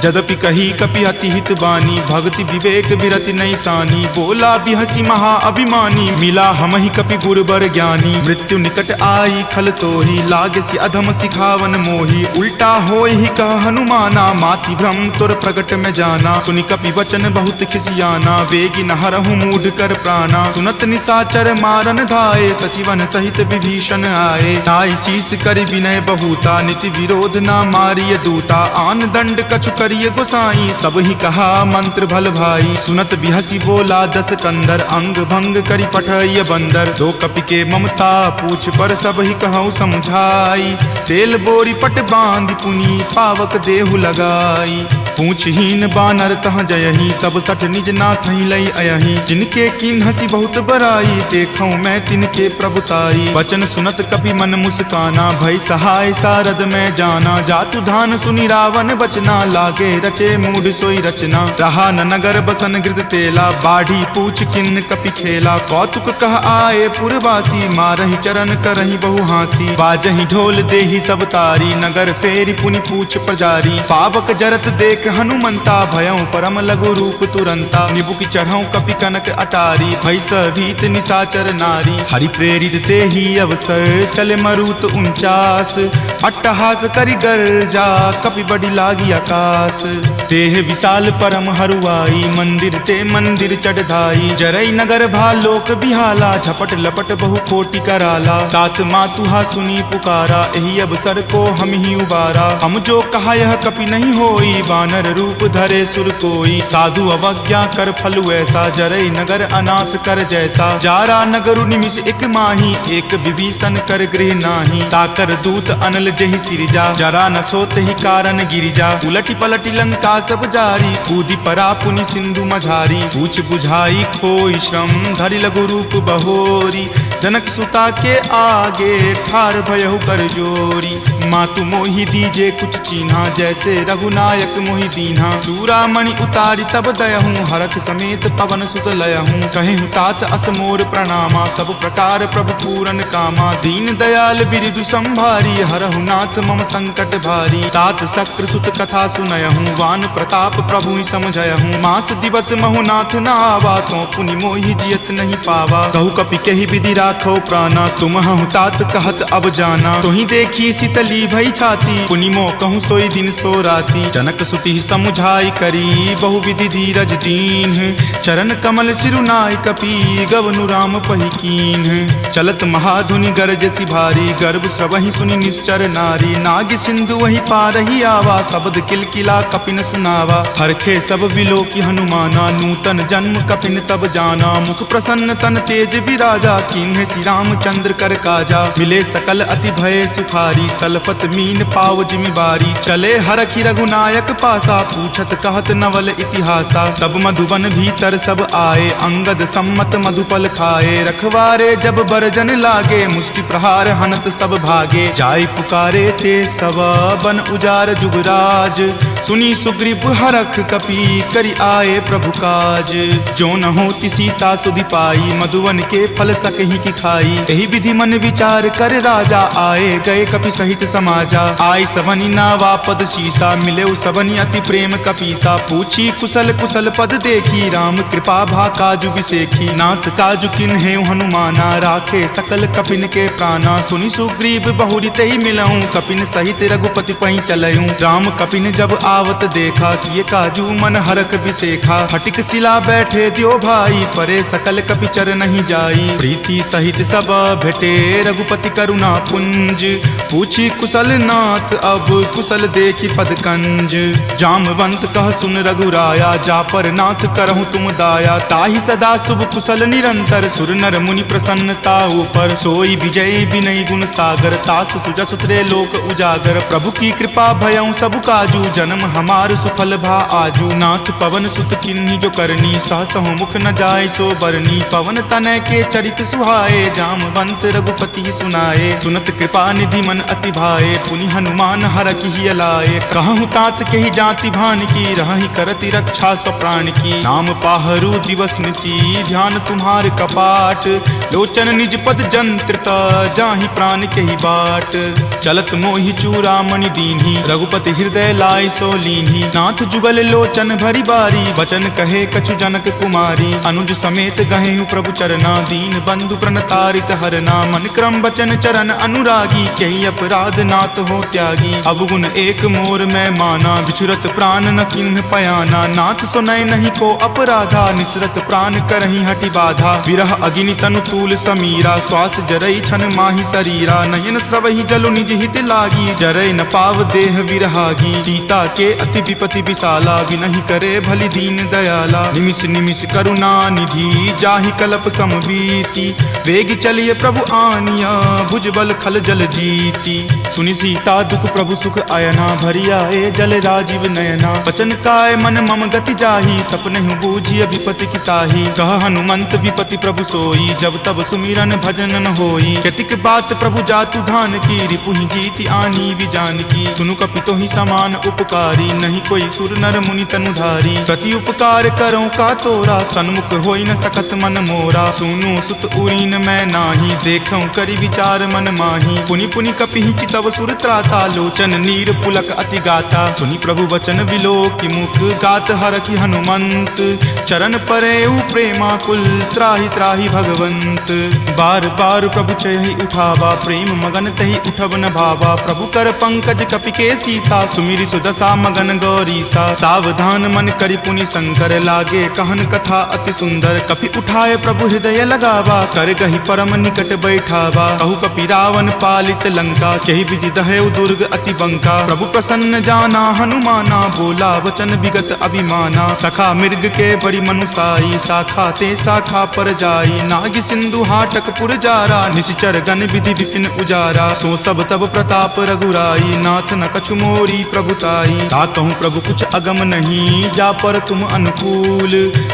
जदपि कही कपि अति हित बानी भक्ति विवेक विरति नहीं सानी। बोला बिहसी महा अभिमानी मिला हमहि कपि गुरबर ज्ञानी। मृत्यु निकट आई खल तोहि लागसी अधम सिखावन मोही। उल्टा होय ही कह हनुमाना माति भ्रम तुर प्रगट में जाना। सुनि कपि वचन बहुत खिसियाना वेगी न हरहु मूढ़ कर प्राणा। सुनत निशाचर मारन धाये सचिवन सहित विभीषण आए। नाई शीस कर विनय बहुता नीति विरोध न मारिय दूता। आन दंड कछु करिय गोसाई सब ही कहा मंत्र भल भाई। सुनत बिहसी बोला दस कंदर अंग भंग करि पठय बंदर। दो कपि के ममता पूछ पर सब ही कहूँ समझाई। तेल बोरी पट बांध पुनी पावक देहु लगाई। पूछहीन बानर तह जयही तब सठ निज नाथ लई अयही। जिनके किन हसी बहुत बराई देखूं मैं तिनके प्रभुताई। वचन सुनत कपि मन मुस्काना भय सहाय सारद में जाना। जातु धान सुनि रावण बचना लागे रचे मूढ़ सोई रचना। रहा न नगर बसन गृद तेला बाढ़ी पूछ किन कपि खेला। कौतुक कह आए पुरवासी मारहि चरण करहि बहु हासी। बाजहि ढोल देहि सब तारी नगर फेरी पुनि पूछ प्रजारी। पावक जरत देख हनुमंता भयं परम लघु रूप तुरंता। निबुक चढ़ऊ कपि कनक अटारी भय भीत निशाचर नारी। हरि प्रेरित तेहि अवसर चले मरुत 49। अट्टहास करि गर्जा कपि बड़ी लागी आकाश। देह विशाल परम हरुआई मंदिर ते मंदिर चढ़ाई। जरई नगर भालोक बिहाला झपट लपट बहु कोटि कराला। तात मातुहा सुनी पुकारा एहि अवसर को हम ही उबारा। हम जो कहा यह कपि नहीं होई वानर रूप धरे सुर कोई। साधु अवज्ञा कर फलु ऐसा जरई नगर अनाथ कर जैसा। जारा नगरु निमिष एक माही एक विभीषण कर गृह नाही। ताकर दूत अनल जहि सिरिजा जरा न सोत ही कारण गिरिजा। उलटी पलटी लंका सब जारी कूदी परा पुनि सिंधु मझारी। पूछ बुझाई खोई श्रम धरि लघु रूप बहोरी। जनक सुता के आगे ठार भयहु कर जोरी। मातु मोहि दीजे कुछ चीन्हा जैसे रघुनायक मोहि दीन्हा। चूड़ामणि उतारी तब दयहूँ हरख समेत पवन सुत लयहूँ। कहेहु तात असमोर प्रणामा सब प्रकार प्रभु पूरन कामा। दीन दयाल बिरिदु संभारी हरहु नाथ मम संकट भारी। तात शक्र सुत कथा सुनयहूँ वान प्रताप प्रभु ही समझयहूँ। मास दिवस महु नाथ न आवा तो पुनि मोहि जियत नहीं पावा। कहु कपि कहि विधि राखो प्राणा तुम हूँ तात कहत अब जाना। तुहि देखी शीतली भई छाती पुनि मो कहूँ सोई दिन सो राती। जनक सुति समुझाई करी बहु विधि धीरज दीन। चरण कमल सिरुनाय कपि गवनु राम पहि कीन। चलत महाधुनि गरजसि भारी गर्भ स्रवहि सुनि निश्चर नारी। नाग सिंधु वही पारहि आवा शब्द किलकिला कपिन सुनावा। हरखे सब विलोकी हनुमाना नूतन जन्म कपिन तब जाना। मुख प्रसन्न तन तेज विराजा कीन्हे श्री रामचंद्र कर काजा। मिले सकल अति भय सुखारी तलफत मीन पाव जिमिबारी। चले हरखि रघुनायक पासा पूछत कहत नवल इतिहासा। तब मधुबन भीतर सब आए अंगद सम्मत मधुपल खाए। रखवारे जब बरजन लागे मुष्टि प्रहार हनत सब भागे। जाय पुकारे ते सब बन उजार जुगराज। सुनी सुग्रीव हरख कपि करि आए प्रभु काज। जो न होती सीता सुधि पाई मधुवन के फल सकहि की खाई। एहि विधि मन विचार कर राजा आए गए कपि सहित समाजा। आय सवनि नावा पद शीसा मिले सबनि अति प्रेम कपीसा। पूछी कुशल कुशल पद देखी राम कृपा भा काजु बिसेखी। नाथ काजु किन्हे हनुमाना राखे सकल कपिन के प्राणा। सुनि सुग्रीव बहुरी तेहि मिलऊं कपिन सहित रघुपति पहि चलऊं। राम कपिन जब आवत देखा किए काजू मन हरख बिसेखा। फटिक सिला बैठे दियो भाई परे सकल कपि चर नहीं जाई। प्रीति सहित सब भेटे रघुपति करुणा पुंज। पूछी कुशल नाथ अब कुशल देखी पद कंज। जामवंत कह सुन रघुराया जा पर नाथ करहु तुम दाया। ताहि सदा शुभ कुशल निरंतर सुर नर मुनि प्रसन्नता ऊपर। सोई विजय विनय गुण सागर तासु सुजस त्रैलोक उजागर। प्रभु की कृपा भयउ सब काजू जन्म हमार सुफल भा आजू। नाथ पवन सुत किन्ही जो करनी सहसहु मुख न जाय सो बरनी। पवन तनय के चरित सुहाए जामवंत रघुपति सुनाए। सुनत कृपा निधि मन अति भाए पुनि हनुमान हरखि हिय लाए। कहूँ तात के ही जाति भान की रहि करति रक्षा सो प्राण की। नाम पाहरू दिवस निसी ध्यान तुम्हार कपाट। लोचन निज पद जंत्रित जाहि प्राण के ही बाट। चलत मोहि चूड़ामणि दीन्ही रघुपति हृदय लाय सो लीन्ही। नाथ जुगल लोचन भरी बारी वचन कहे कछु जनक कुमारी। अनुज समेत गहेहु प्रभु चरना दीन बंधु प्रणतारित हरना। मन क्रम वचन चरण अनुरागी कही अपराध नाथ हो त्यागी। अवगुण एक मोर में माना बिछुरत प्राण न किन्ह पयाना। नाथ सुनय नहीं को अपराधा निसरत प्राण करही हटि बाधा। विरह अग्नि तनु तूल समीरा श्वास जरई छन माही शरीरा। नयन स्रवहि जलु निज हित लागी जरय न पाव देह विरहागी। सीता के अति विपति विशाला विनहि करे भली दीन दयाला। निमिष निमिष करुणा निधि जाहि कलप समबीति। वेग चलिए प्रभु आनिया भुजबल खल जल जीति। सुनि सीता दुख प्रभु सुख अयना भरी आए जल राजीव नयना। वचन काय मन मम गति जाहि सपनेहु बूझिय विपति की ताहि। कह हनुमंत विपति प्रभु सोई जब तब सुमिरन भजन न होई। केतिक बात प्रभु जातु धान की रिपुहि जीति आनी विजान की। सुनु कपितो ही समान उपकारी नहीं कोई सुर नर मुनि तनुधारी। प्रति उपकार करो का तोरा सन्मुख होई न सकत मन मोरा। सुनु सुत उरीन मैं नाही देखऊं करि विचार मन माही। पुनि पुनि कपिहि चितव सुर त्राता लोचन नीर पुलक अति गाता। सुनि प्रभु वचन विलोकि मुख गात हरखि हनुमंत। चरण परेउ प्रेमाकुल त्राहि त्राहि भगवंत। बार बार प्रभु चयहि उठावा प्रेम मगन तहि उठब न भावा। प्रभु कर पंकज कपि के सीसा सुमिरि सुदशा मगन गौरीसा। सावधान मन करि पुनि शंकर लागे कहन कथा अति सुंदर। कपि उठाए प्रभु हृदय लगावा कर गहि परम निकट बैठावा। कहु कपि रावण पालित लंका केहि विधि दहेउ दुर्ग अति बंका। प्रभु प्रसन्न जाना हनुमाना बोला वचन विगत अभिमाना। सखा मृग के बड़ी मनुसाई शाखा ते शाखा पर जाई। नाग सिंधु हाटक पुर जारा निशिचर गण विधि विपिन उजारा। सो सब तब प्रताप रघुराई नाथ न कछु मोरी प्रभुताई। ताकहु प्रभु कुछ अगम नहीं जा पर तुम अनुकूल।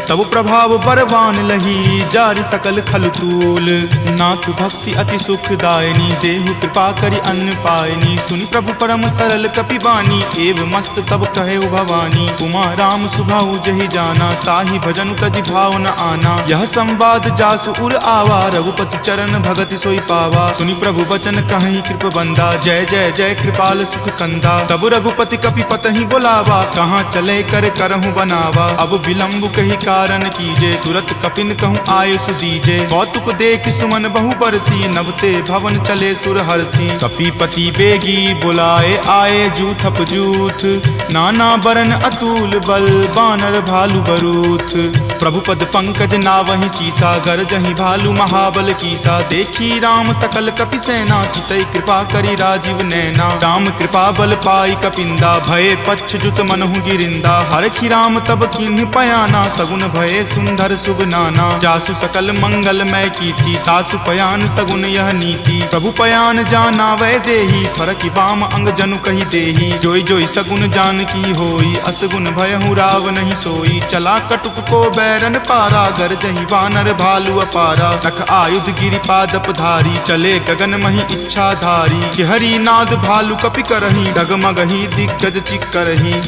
तब प्रभाव बरवान लही जारि सकल खल तूल। नाथ भक्ति अति सुखदायनी देहु कृपा करि अन्न पायनी। सुनि प्रभु परम सरल कपि बानी एव मस्त तब कहे भवानी। उमा राम सुभाऊ जहि जाना ताहि भजनु तजि भाव न आना। यह संवाद जासु उर आवा रघुपति चरण भगति सोई पावा। सुनि प्रभु वचन कहि कृप बंदा जय जय जय कृपाल सुख कंदा। तब रघुपति कपि पतहि बोलावा कहाँ चले कर करहु बनावा। अब विलंब कही कारण कीजे तुरत कपिन कहूँ आयुष दीजे। कौतुक देख सुमन बहु बरसी नभते भवन चले सुर हरसी। कपिपति बेगी बुलाए आए जूथप जूथ। नाना बरन अतुल बल बानर भालु बरूथ। प्रभु पद पंकज नावहि सीसा गरजहि भालु महाबल कीसा। देखी राम सकल कपि सेना चितई कृपा करि राजीव नैना। राम कृपा बल पाई कपिंदा भये पच्छ जुत मनहु गिरिंदा। हरखि राम तब किन्ह पयाना सगुन भये सुंदर सुगनाना। जासु सकल मंगलमय कीर्ति तासु पयान सगुन यह नीति। प्रभु पयान जाना वै देही फरकि बाम अंग जनु कहि देही। जोई जोई सगुन जान की होई असगुन भयहु राव नहीं सोई। चला कटुक को बैरन पारा गरजहि वानर भालु अपारा। रख आयुध गिरिपादप धारी चले गगन मही इच्छा धारी। हरि नाद भालु कपि करही डगमगहि दिग्गज चिक्करही।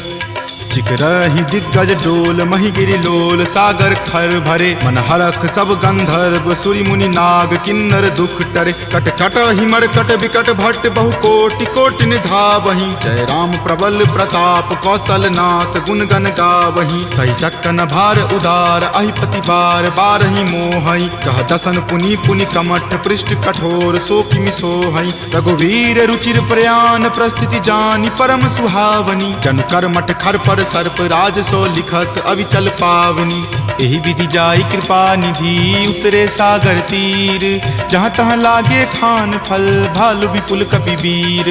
चिकरहि दिग्गज डोल मही गिरि लोल सागर खर भरे। मन हरख सब गंधर्व सुरि मुनि नाग किन्नर दुख टरे। कट कट हिमर कट विकट भट्ट बहु कोटि कोटि निधावहि। जय राम प्रबल प्रताप कौशल नाथ गुण गण गावहि। सही सकन भार उदार अहिपति बार बारहि मोहहि। कह दसन पुनि पुनि कमठ पृष्ठ कठोर सो किमि सोहहि। रघुवीर रुचिर प्रयाण प्रस्थिति जानि परम सुहावनी। जन कर मठ खर पर सर्प राज सो लिखत अविचल पावनी। एही विधि जाई कृपा निधि उतरे सागर तीर, जहाँ तहाँ लागे खान फल भालु विपुल कपि वीर।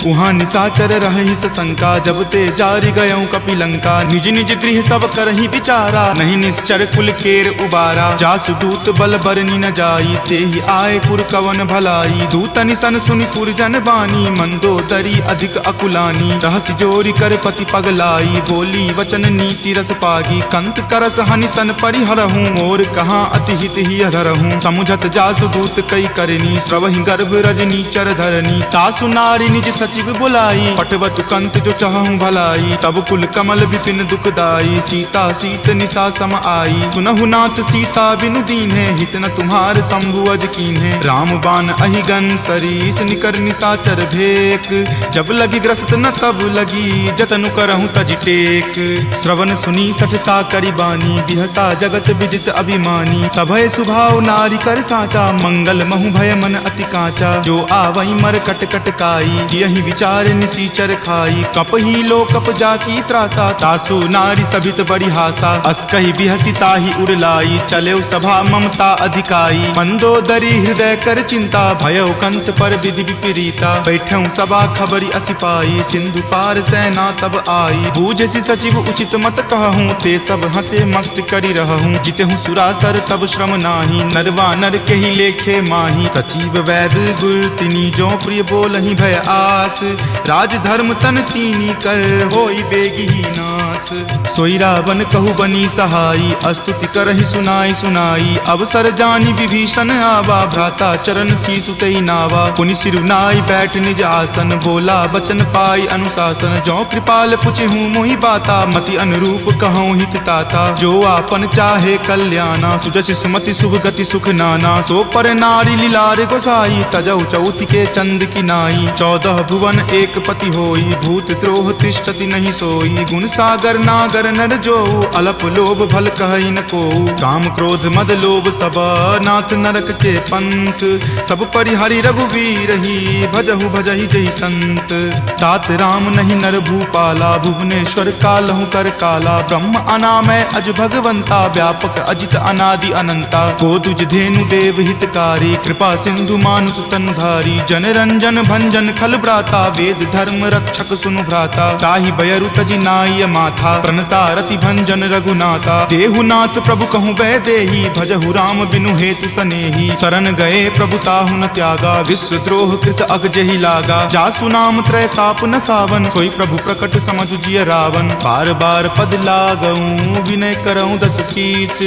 उहाँ निशाचर रही सशंका जब ते जारी गयऊँ कपिलंका। निज निज गृह सब करही विचारा नहीं निश्चर कुल केर उबारा। जासु दूत बल बरनी न जाई तेहि आए पुर कवन भलाई। दूत निसन सुनि पुरजन बानी मंदोदरी अधिक अकुलानी। रहसि जोरी कर पति पगलाई बोली वचन नीति रस पागी। कंत करस हनिसन परिहरहूँ मोर कहाँ अति हित ही अधरहूँ। समुझत जासु दूत कई करनी श्रवहि गर्भ रजनी चर धरनी। तासु नारी निज सचिव बुलाई पटवतु कंत जो चाहूं भलाई। तब कुल कमल विपिन दुखदाई सीता सीत निशा सम आई। सुनहु नाथ सीता बिनु दीन्हे हित न तुम्हार शंभु अज कीन्हे। राम बाण अहिगन सरीस निकर निशाचर भेक। जब लगी ग्रस्त न तब लगी जतनु करहूं तज टेक। श्रवण सुनी सठता करी बानी बिहसा जगत विजित अभिमानी। सभय सुभाव नारी कर साचा मंगल महु भय मन अति काचा। जो आवई मर कट कट काई यही विचार निसीचर खाई। कप ही लो कप जाकी त्रासा तासु नारी सभित बड़ी हासा। अस कही बिहसी ताही उड़लाई चले सभा ममता अधिकाई। मंदोदरी हृदय कर चिंता भयो कंत पर विधि विपरीता। बैठऊ सभा खबरी असिपाई सिंधु पार सेना तब आई। बूझसी सचिव उचित मत कहूँ ते सब हंसे मस्त करी रहूँ। जितेहूँ सुरासर तब श्रम नाही नरवा नर के ही लेखे माही। सचिव वैद गुर तिनी जो प्रिय बोलहि भय आस। राज धर्म तन तीनी कर होई बेगी ही नास। सोई रावण कहु बनी सहाई अस्तुति करहि सुनाई सुनाई। अवसर जानी विभीषण आवा भ्राता चरण शीसु तेहि नावा। पुनि सिरुनाई बैठ निज आसन बोला बचन पाई अनुशासन। जो कृपाल पुछहूँ मोहि बाता मति अनुरूप कहूँ हित ताता। जो आपन चाहे कल्याणा सुजस सुमति शुभ गति सुख नाना। सो पर नारी लीलार गोसाई तजौ चौथ के चंद की नाई। 14 भुवन एक पति होई भूत द्रोह तिष्ठति नहीं सोई। गुण सागर नागर नर जो अलप लोभ भल कहई न को। काम क्रोध मद लोभ सब नाथ नरक के पंथ। सब परिहरि रघुवीर ही भजहु भजहि जहि संत। तात राम नहीं नर भूपाला भुवनेश्वर कालहु कर काला। ब्रह्म अनामय अज भगवंता व्यापक अजित अनादि अनंता। गोदुज धेनु देव हितकारी कृपा सिंधु मानुष तनुधारी। जन रंजन भंजन खल भ्राता वेद धर्म रक्षक सुनु भ्राता। ताहि बयरु तजि नाय माथा प्रणता रति भंजन रघुनाथा। देहुनाथ प्रभु कहूँ वै देही भजहु राम बिनु हेतु सनेही। शरण गए प्रभु ताहु न त्यागा विश्व द्रोह कृत अग जेहि लागा। जासु नाम त्रय ताप न सावन सोई प्रभु प्रकट समझु जिय रावण। बार बार पद लागऊं विनय करऊं दस शीस।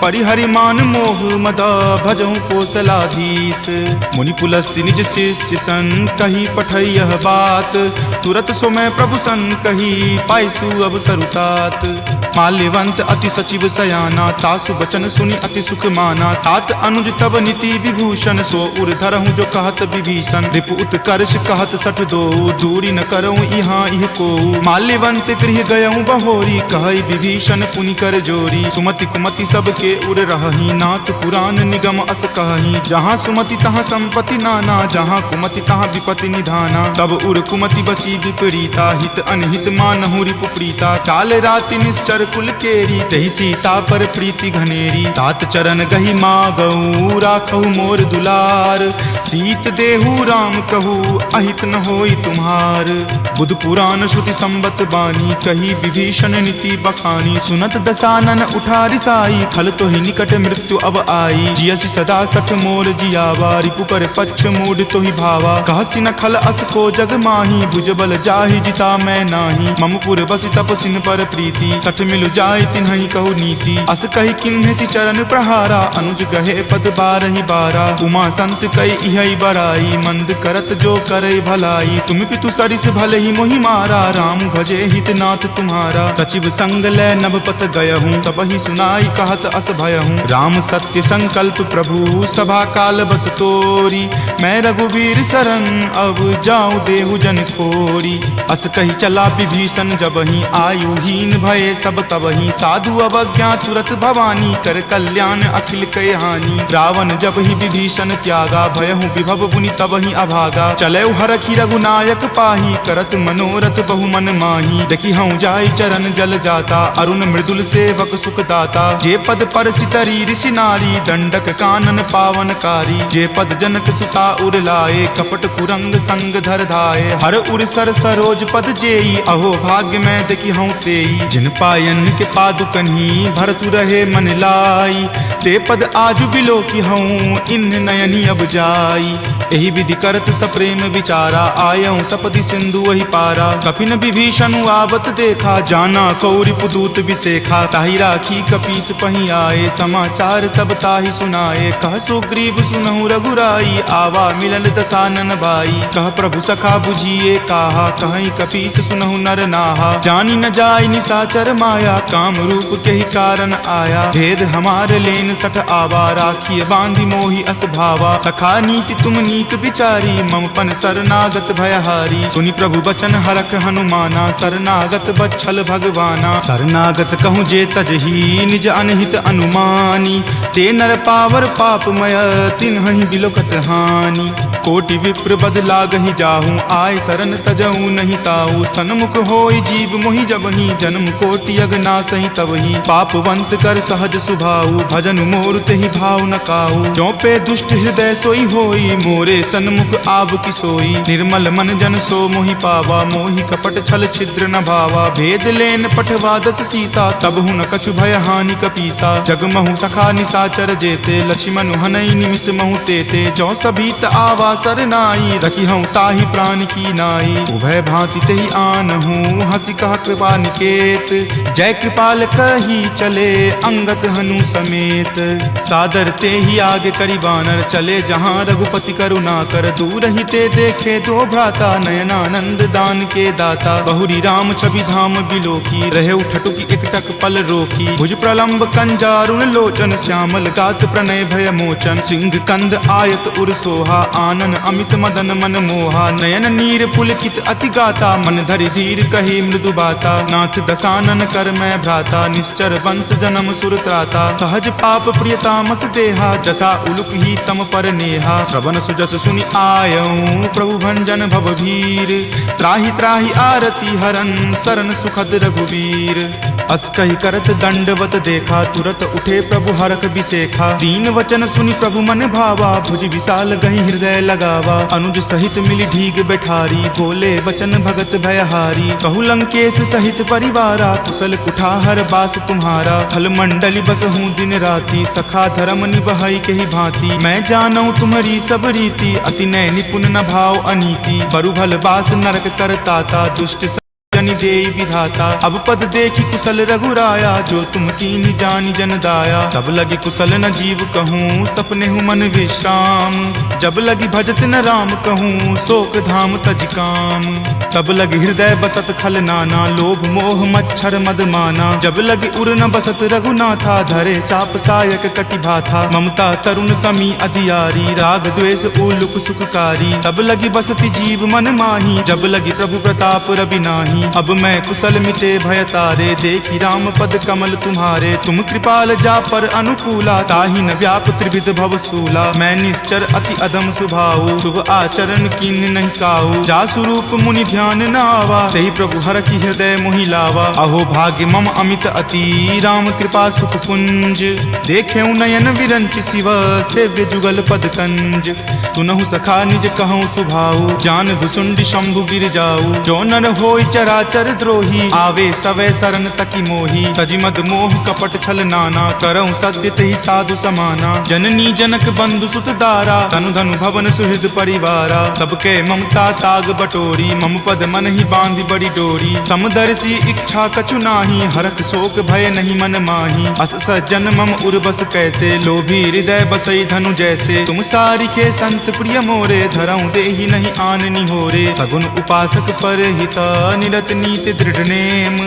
परिहरि मान मोह मद भजहु कोसलाधीश। मुनि पुलस्ति निज शिष्य सन कही पठई यह बात। तुरत सोमय प्रभु सन कही पाइसु अवसर उतात। माल्यवंत अति सचिव सयाना तासु बचन सुनि अति सुख माना। तात अनुज तब नीति विभूषण सो उर धरहूँ जो कहत विभीषण। रिपु उत्कर्ष कहत सठ दो दूरी न करऊँ यहाँ इह को। माल्यवंत गृह गयऊँ बहोरी कहई विभीषण पुनि कर जोरी। सुमति कुमति सबके उर रहही नाथ पुराण निगम अस कहही। जहाँ सुमति तहाँ संपत्ति नाना जहाँ कुमति तहाँ विपत्ति निधाना। तब उर कुमति बसी विपरीता हित अनहित मानहु रिपु प्रीता। काल राति निश्चर कुल केरी तहि सीता पर प्रीति घनेरी। तात चरण गहि मागऊ राखहु मोर दुलार। सीत देहु राम कहू अहित न होई तुम्हार। बुध पुराण श्रुति संबत बानी कही विभीषण नीति बखानी। सुनत दसानन उठा रिसाई खल तो ही निकट मृत्यु अब आई। जियसि सदा सठ मोर जियावा रिपु पर पक्ष मूड तो ही भावा। कहसि न खल अस को जग माही भुजबल जाहि जिता मैं नाही। ममपुर बसि तपसिन पर प्रीति सठ मिलु जाय तिन्हि कहु नीति। अस कही किन्हेसि चरण प्रहारा अनुज गहे पद बारहि बारा। उमा संत कई इहै बराई मंद करत जो करई भलाई। तुम पितु सरिस भले ही मोहि मारा राम भजे हित नाथ तुम्हारा। सचिव संग लै नभ पत गयहूँ तब ही सुनाई कहत अस भयहूँ। राम सत्य संकल्प प्रभु सभा काल बस तोरी। मैं रघुवीर शरण अब जाऊँ देहु जन खोरी। अस कही चला विभीषण जबहि आयुहीन भये सब तबहि। साधु अवज्ञा तुरत भवानी कर कल्याण अखिल कय हानि। रावण जब ही विभीषण त्यागा भयहु विभव बुनि तबहि अभागा। चले हरखि रघुनायक पाही करत मनोरथ बहु मन माही। देखि हूँ जाई चरण जल जाता, अरुण मृदुल सेवक सुख दाता। जे पद पर सितरी ऋषि नारी, दंडक कानन पावनकारी। जे पद जनक सुता उर लाए, कपट कुरंग संग धर धाये। हर उर सर सरोज पद जेई, अहो भाग्य में देखी हूँ तेई। जिन पायन के पादुकन्ही, भरतु रहे मन लाई। ते पद आजु बिलो की हूँ, इन नयनी अब जाई। एहि विधि करत सप्रेम विचारा, आयऊँ सपदि सिंधु वही पारा। कपिन विभीषण आवत देखा, जाना कौरि पुदूत विसेखा। ताहि राखी कपीस पही आए, समाचार सब ताहि सुनाए। कह सुग्रीव सुनहु रघुराई, आवा मिलल दसानन भाई। कह प्रभु सखा बुझिए काहा, कहीं कपीस सुनहु नर नाहा। जानी न जाय निसाचर माया, काम रूप के ही कारण आया। भेद हमार लेन सठ आवा, राखिए बांधि मोहि अस भावा। सखा नीति तुम नीक विचारी, मम पन शरणागत भयहारी। सुनि प्रभु बचन हरख हनुमाना, शरणागत बच्छल भगवाना। शरणागत कहूँ जे तजही, निज अनहित अनुमानी। ते नर पावर पापमय, तिन्हहि बिलोकत हानि। कोटि विप्र बद लागहि जाहूँ, आय शरण तजहूँ नहीं ताऊ। सन्मुख होय जीव मोहि जबहि, जन्म कोटि अगनासहि तबहि। पापवंत कर सहज सुभाऊ, भजन मोर तेहि भाव न काऊ। जो पे दुष्ट हृदय सोई होई, मोरे सन्मुख आव की सोई। निर्मल मन जन सो मोहि पावा, मोहि कपट छल छिद्र न भावा। भेद लेन पठवा दस सीसा, तब हुन कछु भय हानि कपीसा। जगमहु सखा निसाचर जेते, लक्ष्मण हनई निमिष महु तेते। जो सभीत आवा सरनाई, रखी हूँ ताहि प्राण की नाई। उभय भांति तेहि आनहूँ, हंसी कहा कृपा निकेत। जय कृपाल कही चले, अंगत हनु समेत। सादर ते ही आगे करी बानर, चले जहाँ रघुपति करुणा कर। दूर ही ते देखे दो भ्राता, नयनानंद दान के दाता। बहुरी राम छवि धाम बिलोकी, रहे उठटुकी एकटक पल रोकी। भुज प्रलंब कंजारुण लोचन, श्यामल गात प्रणय भय मोचन। सिंह कंद आयत उर सोहा, आनन अमित मदन मन मोहा। नयन नीर पुलकित अति गाता, मन धरि धीर कही मृदु बाता। नाथ दसानन कर मैं भ्राता, निश्चर वंश जन्म सुर त्राता। सहज पाप प्रियतामस देहा, जथा उलुक ही तम पर नेहा। श्रवण सुजस सुनि आयऊँ, प्रभु भंजन भवभीर। त्राहि त्राहि आरती हरन, शरण सुखद रघुवीर। अस कहि करत दंडवत देखा, तुरत उठे प्रभु हरख बिसेखा। दीन वचन सुनि प्रभु मन भावा, भुज विशाल गहि हृदय लगावा। अनुज सहित मिली ढीग बैठारी, बोले बचन भगत भयहारी। कहु लंकेश सहित परिवारा, कुशल कुठार बास तुम्हारा। फल मंडली बस हूँ दिन राति, सखा धर्म निबहई के ही भांति। मैं जानऊँ तुम्हारी सब रीति, अति नय निपुण न भाव अनीति। बरु भल बास नरक करताता, दुष्ट जनि देई विधाता। अब पद देखी कुशल रघुराया, जो तुम कीन्ही जानी जन दाया। तब लगी कुशल न जीव कहूँ, सपने हूँ मन विश्राम। जब लगी भजत न राम कहूँ, शोक धाम तज काम। तब लगी हृदय बसत खल नाना, लोभ मोह मच्छर मद माना। जब लगी उर न बसत रघुनाथा, धरे चाप सायक कटि भाथा। ममता तरुण तमी अधियारी, राग द्वेष उलुक सुखकारी। तब लगी बसती जीव मन माही, जब लगी प्रभु प्रताप रवि नाही। अब मैं कुशल मिटे भय तारे, देखी राम पद कमल तुम्हारे। तुम कृपाल जा पर अनुकूला, ताहि न व्याप त्रिविध भव सूला। मैं निश्चर अति अधम सुभाऊ, शुभ आचरण कीन नहीं काऊ। जा स्वरूप मुनि ध्यान न आवा, तेहि प्रभु हर की हृदय मोहि लावा। अहो भाग्य मम अमित अति, राम कृपा सुख पुंज। देखे नयन विरंच शिव, सेव्य जुगल पद कंज। तुनहु सखा निज कहूँ सुभाऊ, जान भुसुंडी शंभु गिर जाऊ। जो नर होय चराचर द्रोही, आवे सवै शरण तकी मोही। तजि मद मोह कपट छल नाना, करऊँ सद्य तेहि साधु समाना। जननी जनक बंधु सुत दारा, तनु धनु भवन सुहृद परिवारा। सबके ममता ताग बटोरी, मम पद मन ही बांधि बड़ी डोरी। समदर्शी इच्छा कछु नाही, हरख शोक भय नहीं मन माही। अस सज्जन मम उर्वस कैसे, लोभी हृदय बसई धनु जैसे। तुम सारिखे संत प्रिय मोरे, धरऊँ देहि नहीं आन निहोरे। सगुन उपासक पर हिता, निरत नीति दृढ़ नेम।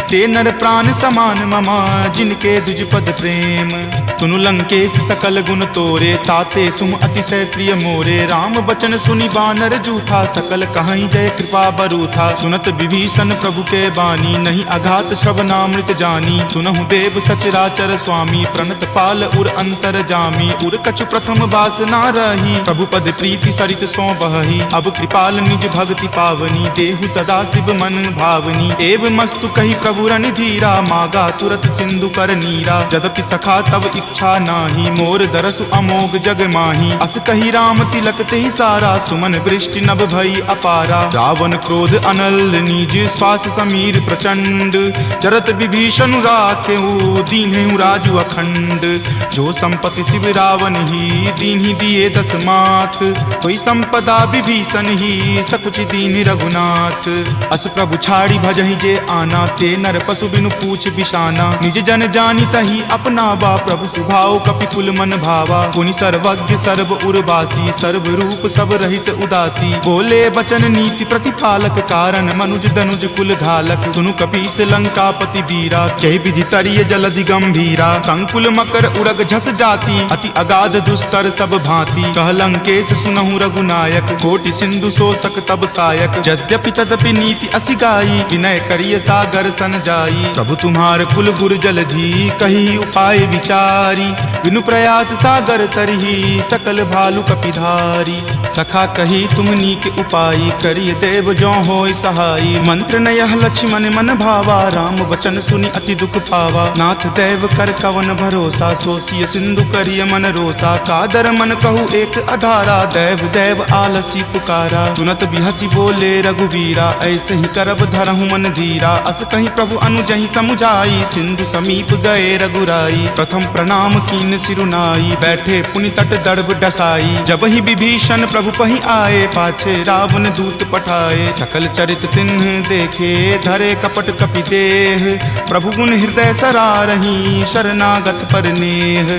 ते नर प्राण समान ममा, जिनके दुज पद प्रेम। तुनु लंकेश सकल गुण तोरे, ताते तुम अतिशय प्रिय मोरे। राम बचन सुनि बानर जूथा, सकल कहाई जय कृपा बरूथा। सुनत विभीषण प्रभु के बानी, नहीं अघात श्रवणामृत जानी। सुनहु देव सचराचर स्वामी, प्रणत पाल उर अंतर जामी। उर कछु प्रथम बास ना रही, प्रभु पद प्रीति सरित सो बहही। अब कृपाल निज भक्ति पावनी, देहु सदा शिव मन भावनी। एव मस्तु कही प्रभु रन धीरा, मागा तुरत सिंधु कर नीरा। जदपि सखा तब इच्छा नाही, मोर दरसु अमोघ जग माही। अस कही राम तिलक ते सारा, सुमन वृष्टि नभ भई अपारा। रावण क्रोध अनल निज, श्वास समीर प्रचंड। जरत विभीषण राखेऊ, दीन्हु राजु अखंड। जो संपत्ति शिव रावण ही, दीन्हि दिए दस माथ। कोई संपदा विभीषण ही, सकुच दीन रघुनाथ। अस प्रभु छाड़ी भजहि जे आना, ते नर पशु बिनु पूछ बिशाना। निज जन जानी तही अपना बा, प्रभु सुभाव कपि कुल मन भावा। पुनि सर्वज्ञ सर्व उर्वासी, सर्व रूप सब रहित उदासी। बोले बचन नीति प्रतिपालक, कारण मनुज दनुज कुल घालक। सुनु कपीस लंकापति वीरा, कहि विधि तरिय जलधि गंभीरा। संकुल मकर उरग झस जाति, अति अगाध दुस्तर सब भांति। कह लंकेश सुनहु रघुनायक, कोटि सिंधु शोषक तब सायक। यद्यपि तदपि नीति असि गाई, विनय करिय सागर सन जाई। प्रभु तुम्हार कुल गुर जलधि, कही उपाय विचारी। बिनु प्रयास सागर तरही, सकल भालु कपिधारी। सखा कही तुम नीक उपाय, करिय देव जो होय सहाई। मंत्र नयह लक्ष्मण मन भावा, राम वचन सुनि अति दुख पावा। नाथ देव कर कवन भरोसा, सोसिय सिंधु करिय मन रोसा। कादर मन कहु एक अधारा, देव देव आलसी पुकारा। सुनत बिहसी बोले रघुवीरा, ऐसे ही करब धरहु मन धीरा। अस कहीं प्रभु अनुजहि समुझाई, सिंधु समीप गए रघुराई। प्रथम प्रणाम कीन सिरुनाई, बैठे पुनि तट दर्भ डसाई। जब ही विभीषण प्रभु पहि आए, पाछे रावण दूत पठाए। सकल चरित तिन्ह देखे, धरे कपट कपि देह। प्रभु गुण हृदय सरारही, शरणागत पर नेह।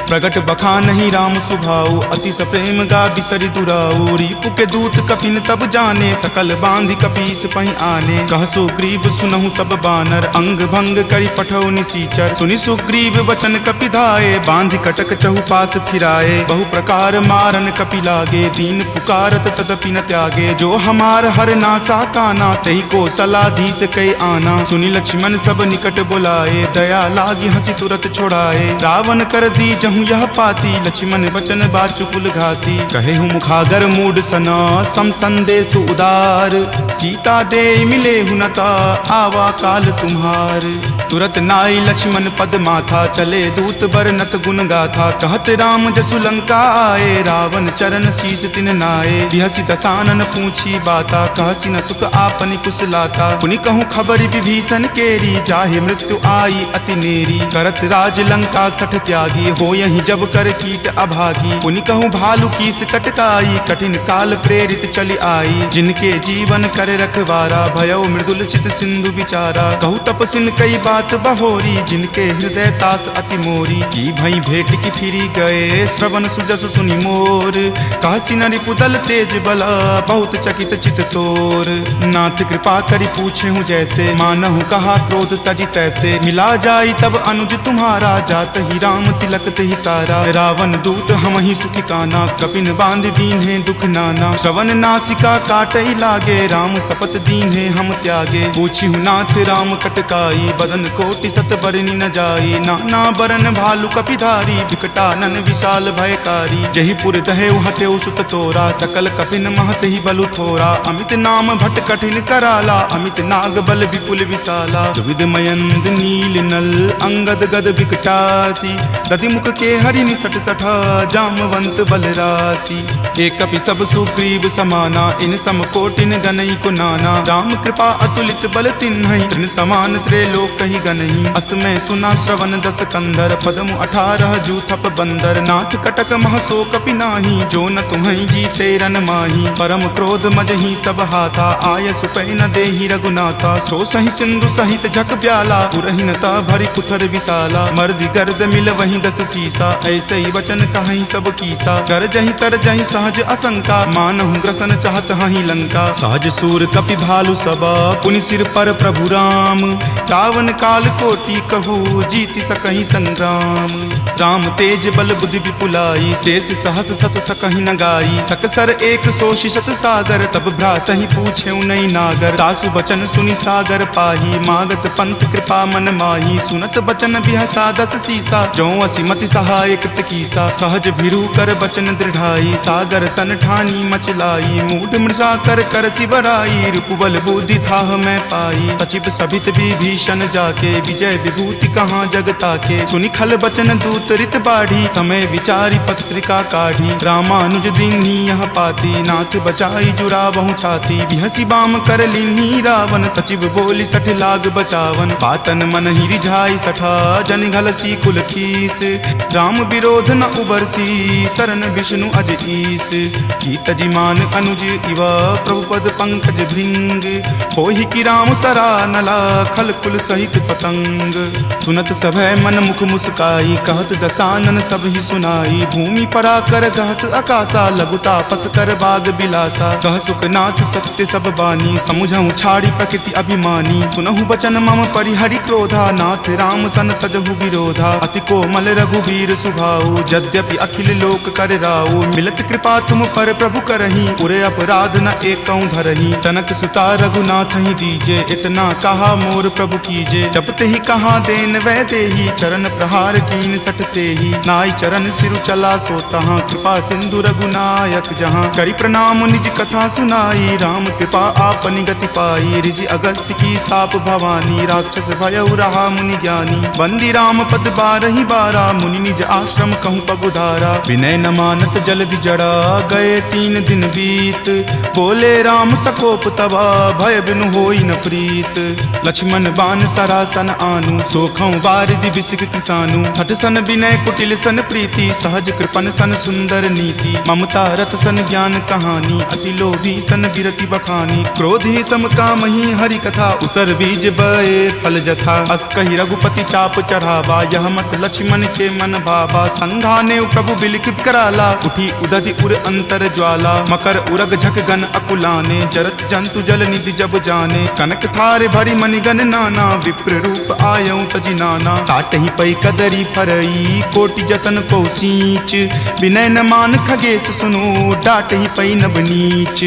प्रगट बखानहि राम सुभाऊ, अति सप्रेम गा बिसरि दुराऊ। रिपु के दूत कपिन तब जाने, सकल बांधि कपीस पहि आने। कह सुग्रीव सुनहु सब बानर, अंग भंग करि पठौ निसीचर। सुनि सुग्रीव वचन कपि धाये, बांधि कटक चहुपास फिराए। बहु प्रकार मारन कपि लागे, दीन पुकारत तदपि न त्यागे। जो हमार हर नासा काना, तहि को सलाधीस कई आना। सुनि लक्ष्मण सब निकट बुलाए, दया लागी हंसी तुरत छोड़ाए। रावण कर दी जहु यह पाती, लक्ष्मण बचन बाचु कुल घाती। कहे हूँ मुखागर मूड सना, सम संदेश उदार। सीता दे मिले हुनता, आवा काल तुम्हार। तुरत नाई लक्ष्मण पद माथा, चले दूत बरनत गुण गाथा। कहत राम जसु लंका आए, रावण चरण शीस तिन नाये। बिहसी दसानन पूछी बाता, कहसी न सुख आपनि कुशलाता। पुनि कहूँ खबरि विभीषण केरी, जाहे मृत्यु आई अति नेरी। करत राज लंका सठ त्यागी, हो यही जब कर कीट अभागी। पुनि कहूँ भालू कीस कटकाई, कठिन काल प्रेरित चली आई। जिनके जीवन कर रखवारा, भयो मृदुल चित सिंधु विचारा। कहूँ तपसिन कई बात बहोरी, जिनके हृदय तास अति मोरी। की भई भेंट की फिरी गए, श्रवण सुजस सुनि मोर। कहसी न रिपुदल तेज बला, बहुत चकित चित तोर। नाथ कृपा करि पूछे हूँ जैसे, मानहु कहा क्रोध तजी तैसे। मिला जाई तब अनुज तुम्हारा, जात ही राम तिलक तेहि सारा। रावण दूत हम ही सुखी काना, कपिन बांध दीन है दुख नाना। श्रवण नासिका काटई लागे, राम शपथ दीन है हम त्यागे। पूछी हूँ नाथ राम कटकाई, बदन कोटि सत बरनी न जाई। नाना बरन भालु कपिधारी, विकटानन विशाल भयकारी। जही पुर दहेउ हतेउ सुत तोरा, सकल कपिन महत ही बलु थोरा। अमित नाम भट कठिन कराला, अमित नाग बल विपुल विशाला। द्विविध मयंद नील नल, अंगद गद विकटासी। दधि मुख के हरि निसट सठा, जामवंत बलरासी। एक कपि सब सुग्रीव समाना, इन सम कोटिन गनई को नाना। राम कृपा अतुलित बल तिन्हई, तृण समान त्रैलोक कहि गनहि। असमय सुना श्रवण दस कंधर, पदमु 18 जूथप बंदर। नाथ कटक महसो कपि नाही, जो न तुम्हई जीते रन माही। परम क्रोध मजहि सब हाथा, आय सुपै न देहि रघुनाथा। सो सहि सिंधु सहित झक ब्याला, पुरहिनता भरि पुथर विशाला। मर्दि गर्द मिल वहीं दस सीसा, ऐसे ही वचन कहीं सब कीसा। कर जहि तर जहि सहज असंका, मानहु ग्रसन चाहत हहि लंका। सहज सूर कपि भालु सबा, पुनि सिर पर प्रभु राम। रावण काल कोटि कहू, जीति सकहि संग्राम। राम तेज बल बुद्धि विपुलाई, शेष सहस सत सकहि न गाई। सकसर एक सोषि शत सागर, तब भ्रातहि पूछे नई नागर। तासु बचन सुनि सागर पाही, मागत पंथ कृपा मन माही। सुनत बचन बिहसा दस सीसा, जो असिमति सहाय कृत कीसा। सहज भिरू कर बचन दृढ़ाई, सागर सन ठानी मचलाई। मूढ़ मृषा कर कर सिबराई, रिपुबल बुद्धि थाह मैं पाई। सचिव सभित विभीषण जाके विजय विभूति कहाँ जगता के। सुनि खल बचन दूत रित बाढ़ी समय विचारी पत्रिका काढ़ी। रामानुज दीन्ही यह पाती नाथ बचाई जुड़ावहु छाती। बिहसी बाम कर लीन्ही रावण सचिव बोली सठ लाग बचावन। बातन मन ही रिझाई सठा जन घलसी कुल खीस। राम विरोध न उबरसी शरण विष्णु अज ईस। कीत जिमान अनुज इव प्रभुपद पंकज भृंग। होहि कि राम सरा नला खल कुल सहित पतंग। सुनत सभय मन मुख मुस्काई कहत दसानन सब ही सुनाई। भूमि परा कर कहत आकाशा लघु तापस कर बाग बिलासा। कह सुखनाथ सत्य सब बानी समुझहु छाड़ी प्रकृति अभिमानी। सुनहु बचन मम परिहरि क्रोधा नाथ राम सन तजहु विरोधा। अति कोमल रघुवीर सुभाऊ यद्यपि अखिल लोक कर राऊ। मिलत कृपा तुम पर प्रभु करही उरे अपराध न एकऊं धरही। तनक सुता रघुनाथ ही दीजे इतना कहा मोर प्रभु कीजे। जपते ही कहा देन वै देही चरण प्रहार कीन सटते ही। नाई चरण सिरु चला सो तहाँ कृपा सिंधु रघुनायक जहाँ। करी प्रणाम निज कथा सुनाई राम कृपा आपनि गति पाई। ऋषि अगस्त्य की साप भवानी राक्षस भयउ रहा मुनि ज्ञानी। बंदी राम पद बारहि बारा मुनि निज आश्रम कहूँ पगुधारा। विनय न मानत जल्दि जड़ा गए 3 दिन बीत। बोले राम सकोप तबा भय बिनु होई न प्रीत। लक्ष्मण बान सरासन आनु सोखऊं बारिधि बिसिक किसानु। हठ सन विनय कुटिल सन प्रीति सहज कृपन सन सुंदर नीति। ममता रत सन ज्ञान कहानी अति लोभी सन बिरति बखानी। क्रोधी सम कामहि हरि कथा उसर बीज बए फल जथा। अस कहि रघुपति चाप चढ़ावा यह मत लक्ष्मण के मन भावा। संघाने प्रभु बिलिक कराला उठी उदधि उर अंतर ज्वाला। मकर उरग झक गन अकुलाने जरत जंतु जल निधि जब जाने। कनक थार भरी मणिगन नाना विप्र रूप आयऊ तजि नाना। काटहि पै कदरी फरई कोटि जतन को सींच। विनय न मान खगेश सुनो डाटहि पै नब नीच।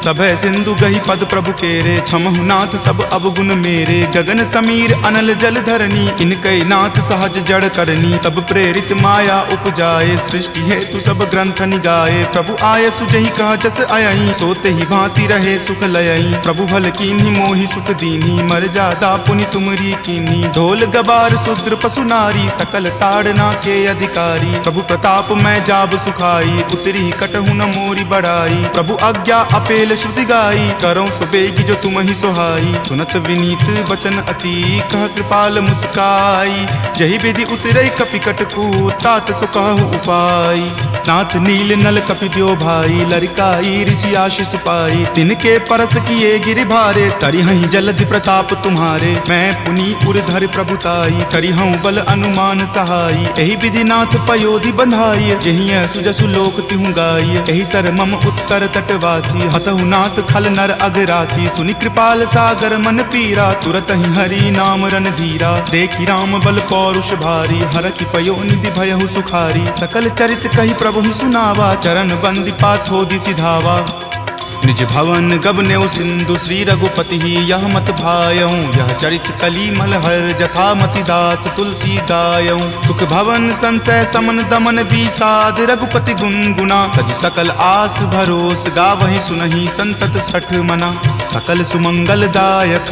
सभय सिंधु गही पद प्रभु केरे क्षमहु नाथ सब अवगुण मेरे। गगन समीर अनल जल धरनी इनकै नाथ सहज जड़ करनी। तब प्रेरित माया उपजाए सृष्टि हेतु सब ग्रंथ निगाए। प्रभु आय सुजहि कह जस अयहि सोते ही भांति रहे सुख लयहि। प्रभु भल कीन्ही मोहि सुख दीन्ही मर्यादा पुनि तुमरी कीन्ही। ढोल गबार शूद्र पशु नारी सकल ताड़ना के अधिकारी। प्रभु प्रताप मैं जाब सुखाई उतरी कटहु न मोरी बढ़ाई। प्रभु आज्ञा अपेल श्रुति गाई करो सुबेगी जो तुम ही सोहाई। सुनत विनीत बचन अति कह कृपाल मुस्काई। जहि विधि उतरई कपि कटकू तात सो कहु उपाय। नाथ नील नल कपि द्यो भाई लरिकाई ऋषि आशीष पाई। तिनके परस किए गिरि भारे तरिहहि जलधि प्रताप तुम्हारे। मैं पुनि उर्धर प्रभुताई करिहऊं बल अनुमान सहाई। एहि विधि नाथ पयोधि बंधाई जहिं सुजसु लोक तिहु गाई। एहि सर मम उत्तर तटवासी हतहु नाथ खल नर अगरासी। सुनि कृपाल सागर मन पीरा तुरत ही हरि नाम रन धीरा। देखि राम बल पौरुष भारी हरखि पयो निधि भयहु सुखारी। सकल चरित कहि प्रभु ही सुनावा चरण बंदी पाथोदि सिधावा। निज भवन गबनेउ सिंधु श्री रघुपति ही यह मत भायऊं। यह चरित कली मलहर जथा मति दास तुलसी गायऊं। सुख भवन संशय समन दमन विषाद रघुपति गुनगुना। तज सकल आस भरोस गावहि सुनहि संतत सठ मना। सकल सुमंगल दायक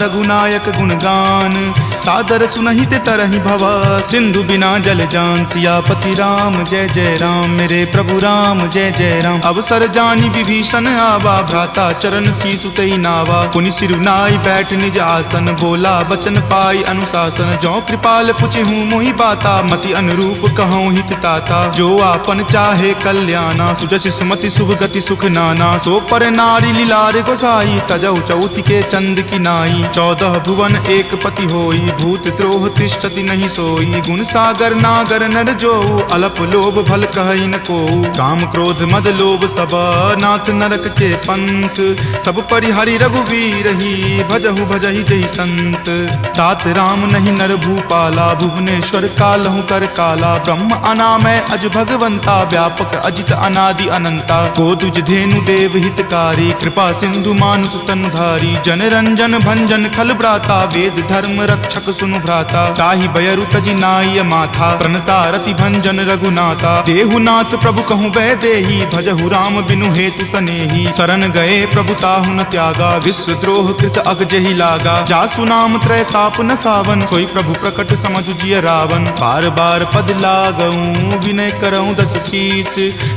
रघुनायक गुणगान सादर सुनहि ते तरहि भव। सिंधु बिना जल जान सियापति राम जय जय राम। मेरे प्रभु राम जय जय राम। अवसर जानी विभीषण आवा भ्राता चरण शीसु तई नावा। पुनि सिरुनाई बैठ निज आसन बोला बचन पाई अनुशासन। जो कृपाल पुछहूँ मोहि बाता मति अनुरूप कहूँ हित ताता। जो आपन चाहे कल्याणा सुजसि सुमति शुभ गति सुख नाना। सो पर नारी लीलार गोसाई तजौ चौथि के चंद की नाई। 14 भुवन एक पति होई भूत द्रोह तिष्ठति नहीं सोई। गुण सागर नागर नर जो अलप लोभ भल कहई न को। काम क्रोध मद लोभ सब नाथ नरक के पंथ। सब परिहरि रघुवीर ही भजहु भजहि जहि संत। तात राम नहीं नर भूपाला भुवनेश्वर कालहु कर काला। ब्रह्म अनामय अज भगवंता व्यापक अजित अनादि अनंता। गोदुज धेनु देव हितकारी कृपा सिंधु मानुष तनुधारी। जन रंजन भंजन खल ब्राता वेद धर्म रक्षक पुस्तक सुनु भ्राता, ताहि बयरु तजि नाई माथा, प्रणता रति भंजन रघुनाथा। देहुनाथ प्रभु कहूँ वै देही, भजहु राम बिनु हेतु सनेही। शरण गए प्रभु ताहु न त्यागा, विश्व द्रोह कृत अग जेहि लागा। जासु नाम त्रय ताप न सावन, सोई प्रभु प्रकट समझु जिय रावण। बार बार पद लागऊं विनय करऊं दस शीस,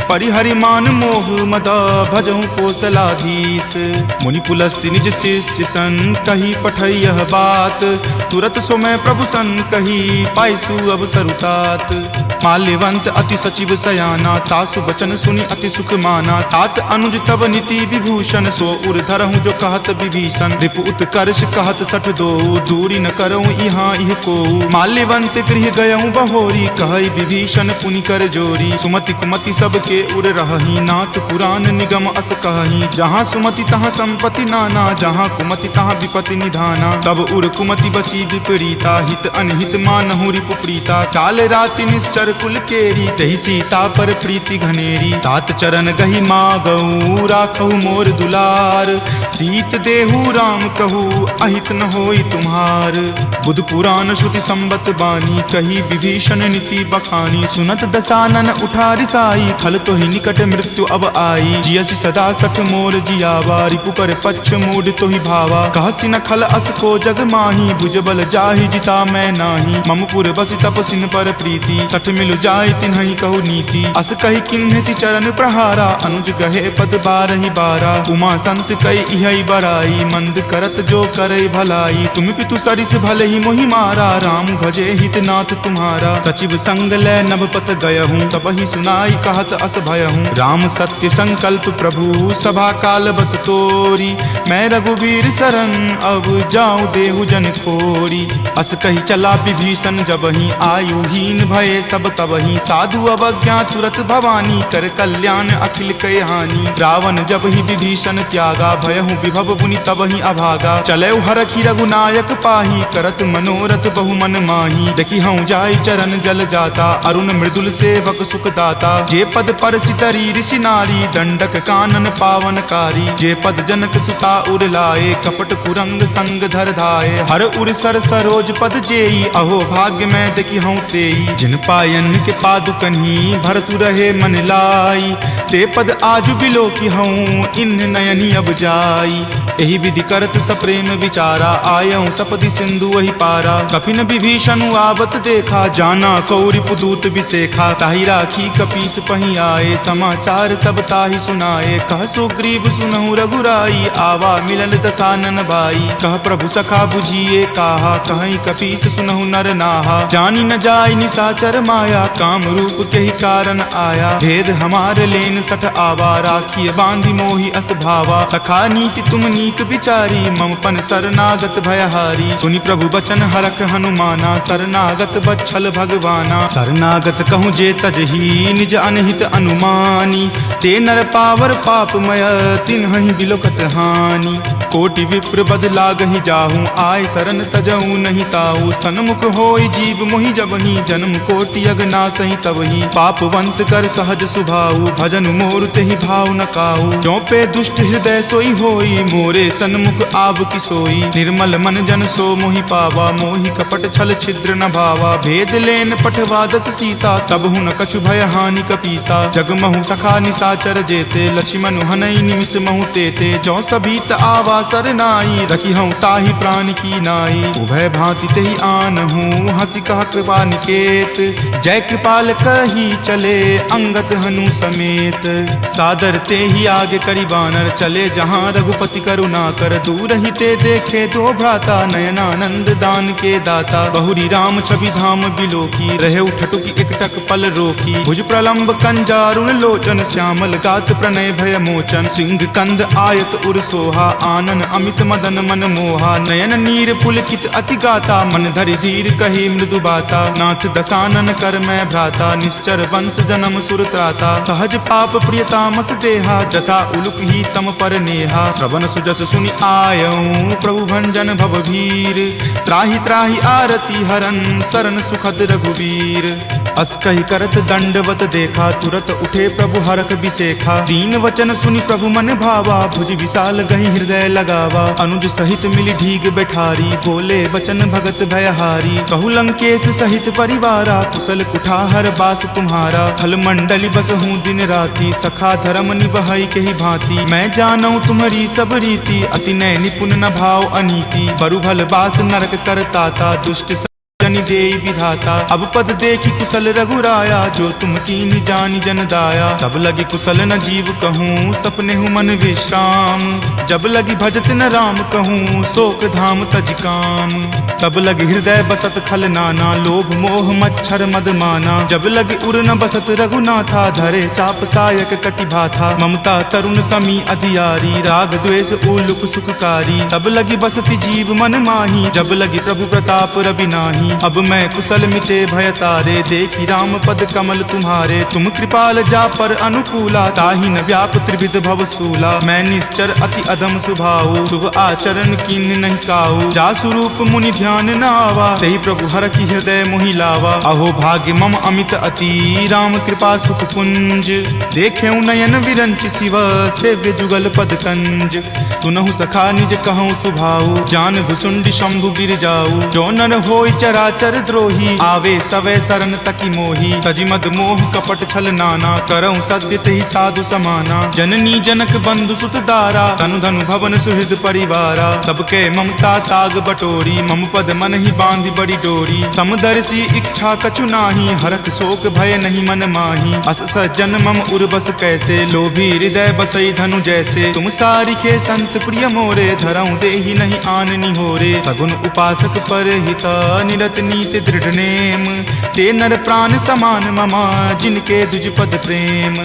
परिहरि मान मोह मदा भजऊं कोसलाधीश। मुनि पुलस्ति निज शिष्य सन, कही पठई यह बात, तुरत सो मैं प्रभु सन कही पाइसु अवसर तात। माल्यवंत अति सचिव सयाना, तासु बचन सुनि अति सुख माना। तात अनुज तब नीति विभूषण, सो उर धरहूं जो कहत विभीषण। रिपु उत्कर्ष कहत सठ दो, दूरी न करऊं यहाँ इह को। माल्यवंत गृह गयऊं बहोरी, कहई विभीषण पुनि कर जोरी। सुमति कुमति सबके उर रहही, नाथ पुराण निगम अस कहही। जहाँ सुमति तहाँ संपत्ति नाना, जहाँ कुमति तहाँ विपत्ति निधाना। तब उर कुमति बसी विपरीता, हित अनहित मानहु रिपु प्रीता। काल राति निश्चर कुल केरी, तहि सीता पर प्रीति घनेरी। तात चरण गही मागऊ, राखहु मोर दुलार। सीत देहु राम कहू, अहित न होई तुम्हार। बुध पुराण श्रुति संबत बानी, कही विभीषण नीति बखानी। सुनत दसानन उठा रिसाई, खल तो ही निकट मृत्यु अब आई। जियसि सदा सठ मोर जियावा, रिपु कर पक्ष मूड तो ही भावा। कहसी न खल अस को जग माही, भुज बल जाहि जिता मैं नाही। मम पुर बसि तपसिन पर प्रीति, सठ मिलु जाय तिन्हि कहु नीति। अस कही किन्हसि चरण प्रहारा, अनुज गहे पद बारहि बारा। उमा संत कई इहै बराई, मंद करत जो करई भलाई। तुम पितु सरिस भले ही मोहि मारा, राम भजे हित नाथ तुम्हारा। सचिव संग लै नभपत गयहूँ, तबहि सुनाई कहत अस भयहूँ। राम सत्य संकल्प प्रभु, सभा काल बस तोरी। मैं रघुवीर शरण, अब जाऊँ देहु जन खोरी। अस कही चला विभीषण जबहि, आयुहीन भये सब तबहि। साधु अवज्ञा तुरत भवानी, कर कल्याण अखिल कय हानि। रावण जब ही विभीषण त्यागा, भयहु विभव पुनि तबहि अभागा। चलऊ हरखि रघुनायक पाही, करत मनोरथ बहु मन माही। देखि हूँ जाय चरण जल जाता, अरुण मृदुल सेवक सुख दाता। जे पद पर सितरी ऋषि नारी, दंडक कानन पावनकारी। जे पद जनक सुता उर लाए, कपट कुरंग संग धर धाये। हर उर सर सरोज पद जेई, अहो भाग्य में देखि हूँ तेई। जिन पायन के पादुकन्ही, भरतु रहे मन लाई। ते पद आजु बिलो की हूँ, इन नयनी अब जाई। एहि विधि करत सप्रेम विचारा, आयऊं सपदि सिंधु वही पारा। कपिन विभीषण आवत देखा, जाना कौरि पुदूत विसेखा। ताहि राखी कपीस पही आए, समाचार सब ताहि सुनाए। कह सुग्रीव सुनहु रघुराई, आवा मिलल दसानन भाई। कह प्रभु सखा बुझिए काहा, कहीं कपीस सुनहु नर नाहा। जानी न जाय निसाचर माया, काम रूप के ही कारण आया। भेद हमार लेन सठ आवा, राखिय बांधि मोहि अस भावा। सखा नीति तुम नीक विचारी, मम पन शरणागत भयहारी। सुनि प्रभु बचन हरख हनुमाना, शरणागत बच्छल भगवाना। शरणागत कहूँ जे तजही, निज अनहित अनुमानी। ते नर पावर पापमय, तिन्हि बिलोकत हानि। कोटि विप्र बद लागहि जाहूँ, आय शरण तजहूँ नहीं ताऊ। सन्मुख होय जीव मोहि जबहि, जन्म कोटि अगनासहि तबहि। पापवंत कर सहज सुभाऊ, भजन मोर तेहि भाव न काऊ। जो पे दुष्ट हृदय सोई होई, मोरे सन्मुख आव की सोई। निर्मल मन जन सो मोहि पावा, मोहि कपट छल छिद्र न भावा। भेद लेन पठवा दस सीसा, तब हुन कछु भय हानि कपीसा। जग महु सखा निसाचर जेते, लक्ष्मण हनई निमिष महु तेते। जो सभीत आवा सरनाई, रखी हूँ ताहि प्राण की नाई। उभय भांति तेहि आन हूँ, हंसी कहा कृपा निकेत। जय कृपाल कही चले, अंगत हनु समेत। सादर ते ही आगे करी बानर, चले जहाँ रघुपति करुणा कर। दूर ही ते देखे दो भ्राता, नयनानंद दान के दाता। बहुरी राम छवि धाम बिलोकी, रहे उठटुकी एकटक पल रोकी। भुज प्रलंब कंजारुण लोचन, श्यामल गात प्रणय भय मोचन। सिंह कंद आयत उर सोहा, आनन अमित मदन मन मोहा। नयन नीर पुलकित अति गाता, मन धरि धीर कही मृदु बाता। नाथ दसानन कर मैं भ्राता, निश्चर वंश जन्म सुर त्राता। सहज पाप प्रियतामस देहा, जथा उलुक ही तम पर नेहा। श्रवण सुजस सुनि आयऊं, प्रभु भंजन भवभीर। त्राहि त्राहि आरती हरन, शरण सुखद रघुवीर। अस कहि करत दंडवत देखा, तुरत उठे प्रभु हरख बिसेखा। दीन वचन सुनि प्रभु मन भावा, भुज विशाल गहि हृदय लगावा। अनुज सहित मिली ढीग बैठारी, बोले बचन भगत भयहारी। कहु लंकेश सहित परिवारा, कुशल कुठार बास तुम्हारा। फल मंडली बसहूँ दिन राति, सखा धर्म निबहई के ही भांति। मैं जानऊ तुम्हारी सब रीति, अति नय निपुण न भाव अनीति। बरु भल बास नरक करताता, दुष्ट जनि देई विधाता। अब पद देखी कुशल रघुराया, जो तुम कीन्ही जानी जन दाया। तब लगी कुशल न जीव कहूँ, सपने हूँ मन विश्राम। जब लगी भजत न राम कहूँ, शोक धाम तज काम। तब लगी हृदय बसत खल नाना, लोभ मोह मच्छर मद माना। जब लगी उर न बसत रघुनाथा, धरे चाप सायक कटि भाथा। ममता तरुण तमी अधियारी, राग द्वेष उलुक सुखकारी। तब लगी बसती जीव मन माही, जब लगी प्रभु प्रताप रवि नाही। अब मैं कुशल मिटे भय तारे, देखी राम पद कमल तुम्हारे। तुम कृपाल जा पर अनुकूला, ताहि न व्याप त्रिविध भव सूला। मैं निश्चर अति अधम स्वभाव, शुभ आचरण कीन नहीं काऊ। जा स्वरूप मुनि ध्यान न आवा, तेहि प्रभु हर की हृदय मोहि लावा। अहो भाग्य मम अमित अति, राम कृपा सुख कुंज। देखेऊ नयन विरंच शिव, सेव्य जुगल पद कंज। तुनहु सखा निज कहूँ सुभाऊ, जान भुसुंडी शंभु गिर जाऊ। जो नर होई चराचर द्रोही, आवे सवै शरण तकी मोही। तजि मद मोह कपट छल नाना, करऊँ सत्य तेहि साधु समाना। जननी जनक बंधु सुत दारा, तनु धनु भवन सुहृद परिवारा। सबके ममता ताग बटोरी, मम पद मन ही बांधी बड़ी डोरी। समदर्शी इच्छा कछु नाही, हरख शोक भय नहीं मन माही। अस सज्जन मम उर्बस कैसे, लोभी हृदय बसई धनु जैसे। तुम सारिखे संत प्रिय मोरे, धरऊँ देहि नहीं आननी होरे। सगुन उपासक पर हित, निरत नीति दृढ़ नेम। ते नर प्राण समान ममा, जिनके दुज पद प्रेम।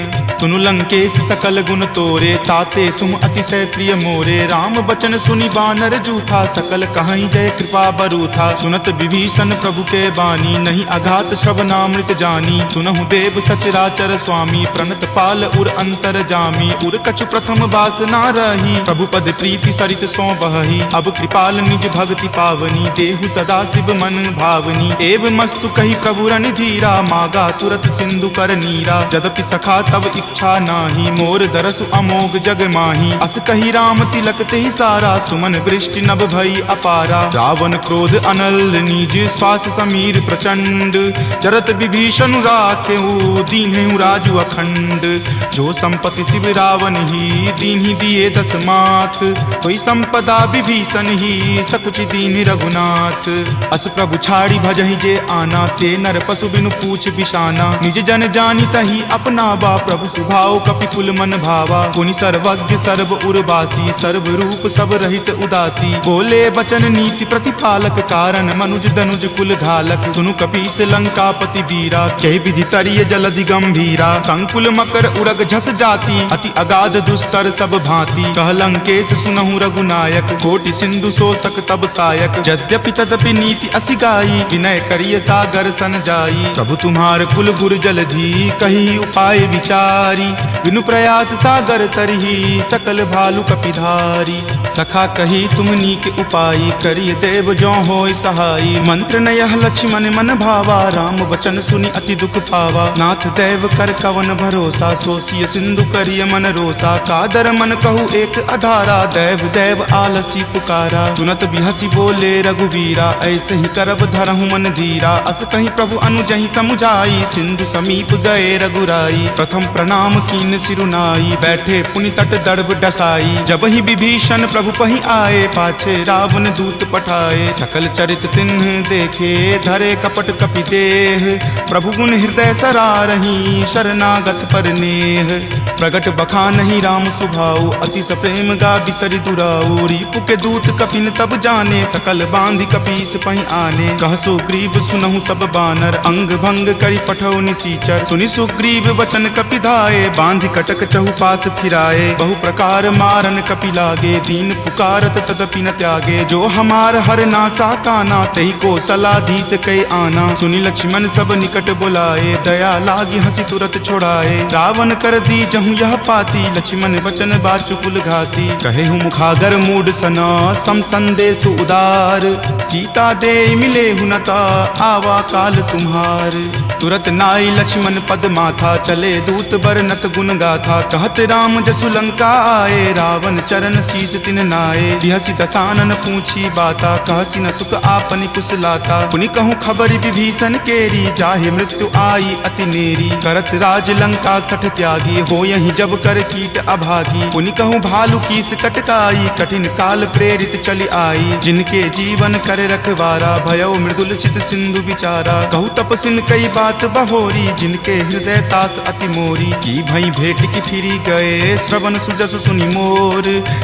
तुनु लंकेश सकल गुण तोरे, ताते तुम अतिशय प्रिय मोरे। राम बचन सुनि बानर जूथा, सकल कहीं जय कृपा बरूथा। सुनत विभीषण प्रभु के बानी, नहीं अघात श्रवणामृत जानी। सुनहु देव सचराचर स्वामी, प्रणत पाल उर अंतर जामी। उर कछु प्रथम बास ना रही, प्रभु पद प्रीति सरित सो बहही। अब कृपाल निज भक्ति पावनी, देहु सदा शिव मन भावनी। एव मस्तु कही प्रभु रनि धीरा, मागा तुरत सिंधु कर नीरा। जदपि सखा तब इच्छा नाही, मोर दरसु अमोघ जग माही। अस कही राम तिलक तेहि सारा, सुमन वृष्टि नभ भई अपारा। रावण क्रोध अनल निज, श्वास समीर प्रचंड। जरत विभीषण राखेऊ, दीन्हेऊ राजु अखंड। जो संपत्ति शिव रावण ही, दीन्हि दिए दस माथ। कोई संपदा विभीषण ही, सकुच दीन रघुनाथ। अस प्रभु छाड़ी भजहि जे आना, ते नर पशु बिनु पूछ बिशाना। निज जन जानी तही अपनावा, प्रभु सुभाव कपिकुल मन भावा। पुनि सर्वज्ञ सर्व उर्वासी, सर्व रूप सब रहित उदासी। बोले बचन नीति प्रतिपालक, कारण मनुज दनुज कुल घालक। तुनु कपीस लंकापति वीरा, कहि विधि तरिय जलधि गंभीरा। संकुल मकर उरग झस जाति, अति अगाध दुस्तर सब भांति। कह लंकेश सुनहु रघुनायक, कोटि सिंधु शोषक तब सायक। यद्यपि तदपि नीति असि गाई, विनय करिय सागर सन जाई। प्रभु तुम्हार कुल गुर जलधि, कही उपाय विचारी। बिनु प्रयास सागर तरही, सकल भालु कपिधारी। सखा कही तुम नीक उपाय, करिय देव जो होय सहाई। मंत्र न यह लक्ष्मण मन भावा, राम वचन सुनि अति दुख पावा। नाथ देव कर कवन भरोसा, सोसिय सिंधु करिय मन रोसा। कादर मन कहु एक अधारा, देव देव आलसी पुकारा। सुनत बिहसी बोले रघुवीरा, ऐसे ही करब धरहु मन धीरा। अस कहीं प्रभु अनुजहि समुझाई, सिंधु समीप गए रघुराई। प्रथम प्रणाम कीन सिरुनाई, बैठे पुनि तट दर्भ डसाई। जब ही विभीषण प्रभु पहि आए, पाछे रावण दूत पठाए। सकल चरित तिन्ह देखे, धरे कपट कपि देह। प्रभु गुण हृदय सरारही, शरणागत पर नेह। प्रगट बखानहि राम सुभाऊ, अति सप्रेम गा बिसरि दुराऊ। रिपु के दूत कपिन तब जाने, सकल बांधि कपीस पहि आने। कह सुग्रीव सुनहु सब बानर, अंग भंग करि पठौ निसीचर। सुनि सुग्रीव वचन कपि धाये, बांधि कटक चहुपास फिराए। बहु प्रकार मारन कपि लागे, दीन पुकारत तदपि न त्यागे। जो हमार हर नासा काना, तेहि को सलाधीस कै आना। सुनि लक्ष्मण सब निकट बुलाए, दया लागी हंसी तुरत छोड़ाए। रावण कर दी जहु यह पाती, लक्ष्मण वचन बाचुकुल घाती। कहे हूँ मुखागर मूड सना, सम संदेश उदार। सीता दे मिले हुनता, आवा काल तुम्हार। तुरत नाई लक्ष्मण पद माथा, चले दूत बरनत गुण गाथा। कहत राम जसु लंका आए, रावण चरण शीस तिन नाये। बिहसी दसानन पूछी बाता, कहसी न सुख आपनि कुशलाता। पुनि कहूँ खबरि विभीषण केरी, जाहे मृत्यु आई अति नेरी। करत राज लंका सठ त्यागी, हो यही जब कर कीट अभागी। पुनि कहूँ भालू कीस कटकाई, कठिन काल प्रेरित चली आई। जिनके जीवन कर रखवारा, भयो मृदुल चित सिंधु विचारा। कहूँ तपसिन कई बात बहोरी, जिनके हृदय तास अति मोरी। की भई भेंट की फिरी गए, श्रवण सुजस सुनि मोर।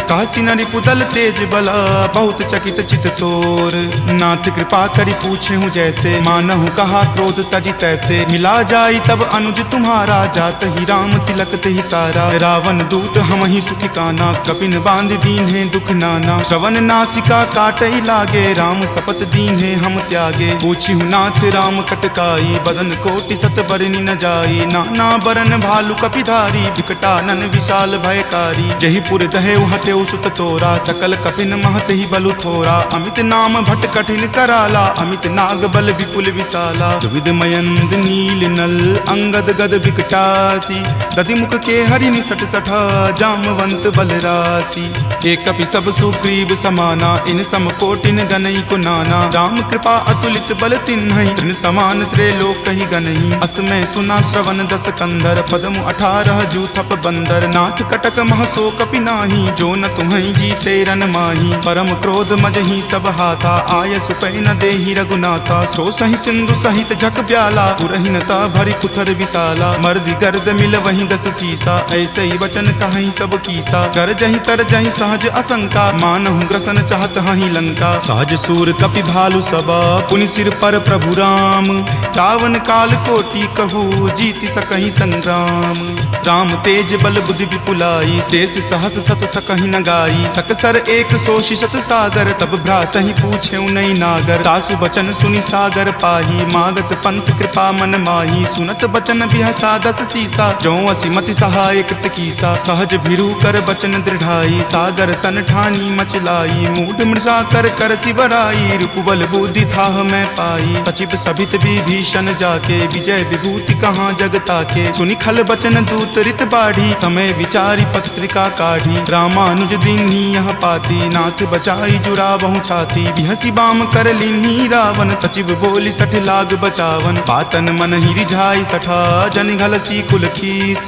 कहसी न रिपुदल तेज बला, बहुत चकित चित तोर। नाथ कृपा करी पूछे हूँ जैसे, मानहु कहा क्रोध तजी तैसे। मिला जाई तब अनुज तुम्हारा, जात ही राम तिलक ही सारा। रावण दूत हम ही सुखी काना, कपिन बांध दीन है दुख नाना। श्रवण नासिका काटई लागे, राम शपथ दीन है हम त्यागे। पूछी हूँ नाथ राम कटकाई, बदन कोटि सत बरनी न जाई। नाना बरन भालू कपिधारी, विकटानन विशाल भयकारी। जही पुर दहे हते सुत तोरा, सकल कपिन महत ही बलु थोरा। अमित नाम भट कठिन कराला, अमित नाग बल विपुल विशाला। दुविध मयंद नील नल, अंगद गद विकटासी। दधि मुख के हरि निसट सठा, जामवंत बलरासी। एक कपि सब सुग्रीव समाना, इन सम कोटिन गनई को नाना। राम कृपा अतुलित बल तिन्हई, तृण समान त्रैलोक ही गनई। अस में सुना श्रवण दस कंधर, पदम 18 जूथप बंदर। नाथ कटक महसो कपि नाही, जो न तुम्हई जीते रन माही। परम क्रोध मजही सब हाथा, आय सुपै न देहि रघुनाथा। सो सही सिंधु सहित झक ब्याला, पुरहिनता भरी कुथर विशाला। मर्दि गर्द मिल वहीं 10 सीसा, ऐसे ही वचन कहीं सब कीसा। कर जही तर जही सहज असंका, मानहु ग्रसन चाहत हहीं लंका। सहज सूर कपि भालु सबा, पुनि सिर पर प्रभु राम। रावण काल कोटि कहू, जीति सकहि संग्राम। राम तेज बल बुद्धि विपुलाई, शेष सहस सत सकहि न गाई। सकसर एक सोषि शत सागर, तब भ्रातहि पूछे नई नागर। तासु बचन सुनि सागर पाही, मागत पंथ कृपा मन माही। सुनत बचन बिहसा 10 सीसा, जो असिमति सहाय कृत कीसा। सहज भिरू कर बचन दृढ़ाई, सागर सन ठानी मचलाई। मूढ़ मृषा कर कर सिवराई, रूपबल बुद्धि थाह मैं पाई। सचिव सभित विभीषण जाके, विजय विभूति कहाँ जग ताके। सुनि खल बचन दूत रित बाढ़ी, समय विचारी पत्रिका काढ़ी। रामानुज दीन्ही यह पाती, नाथ बचाई जुड़ावहु छाती। बिहसी बाम कर लीन्ही रावण, सचिव बोली सठ लाग बचावन। पातन मन ही रिझाई सठा, जन घलसी कुल खीस।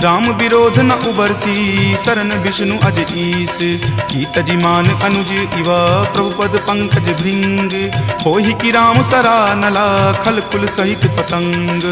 राम विरोध न उबरसी, शरण विष्णु अज ईस। की तजिमान अनुज इवा, प्रभुपद पंकज भृंग। होहि की राम सरा नला, खल कुल सहित पतंग।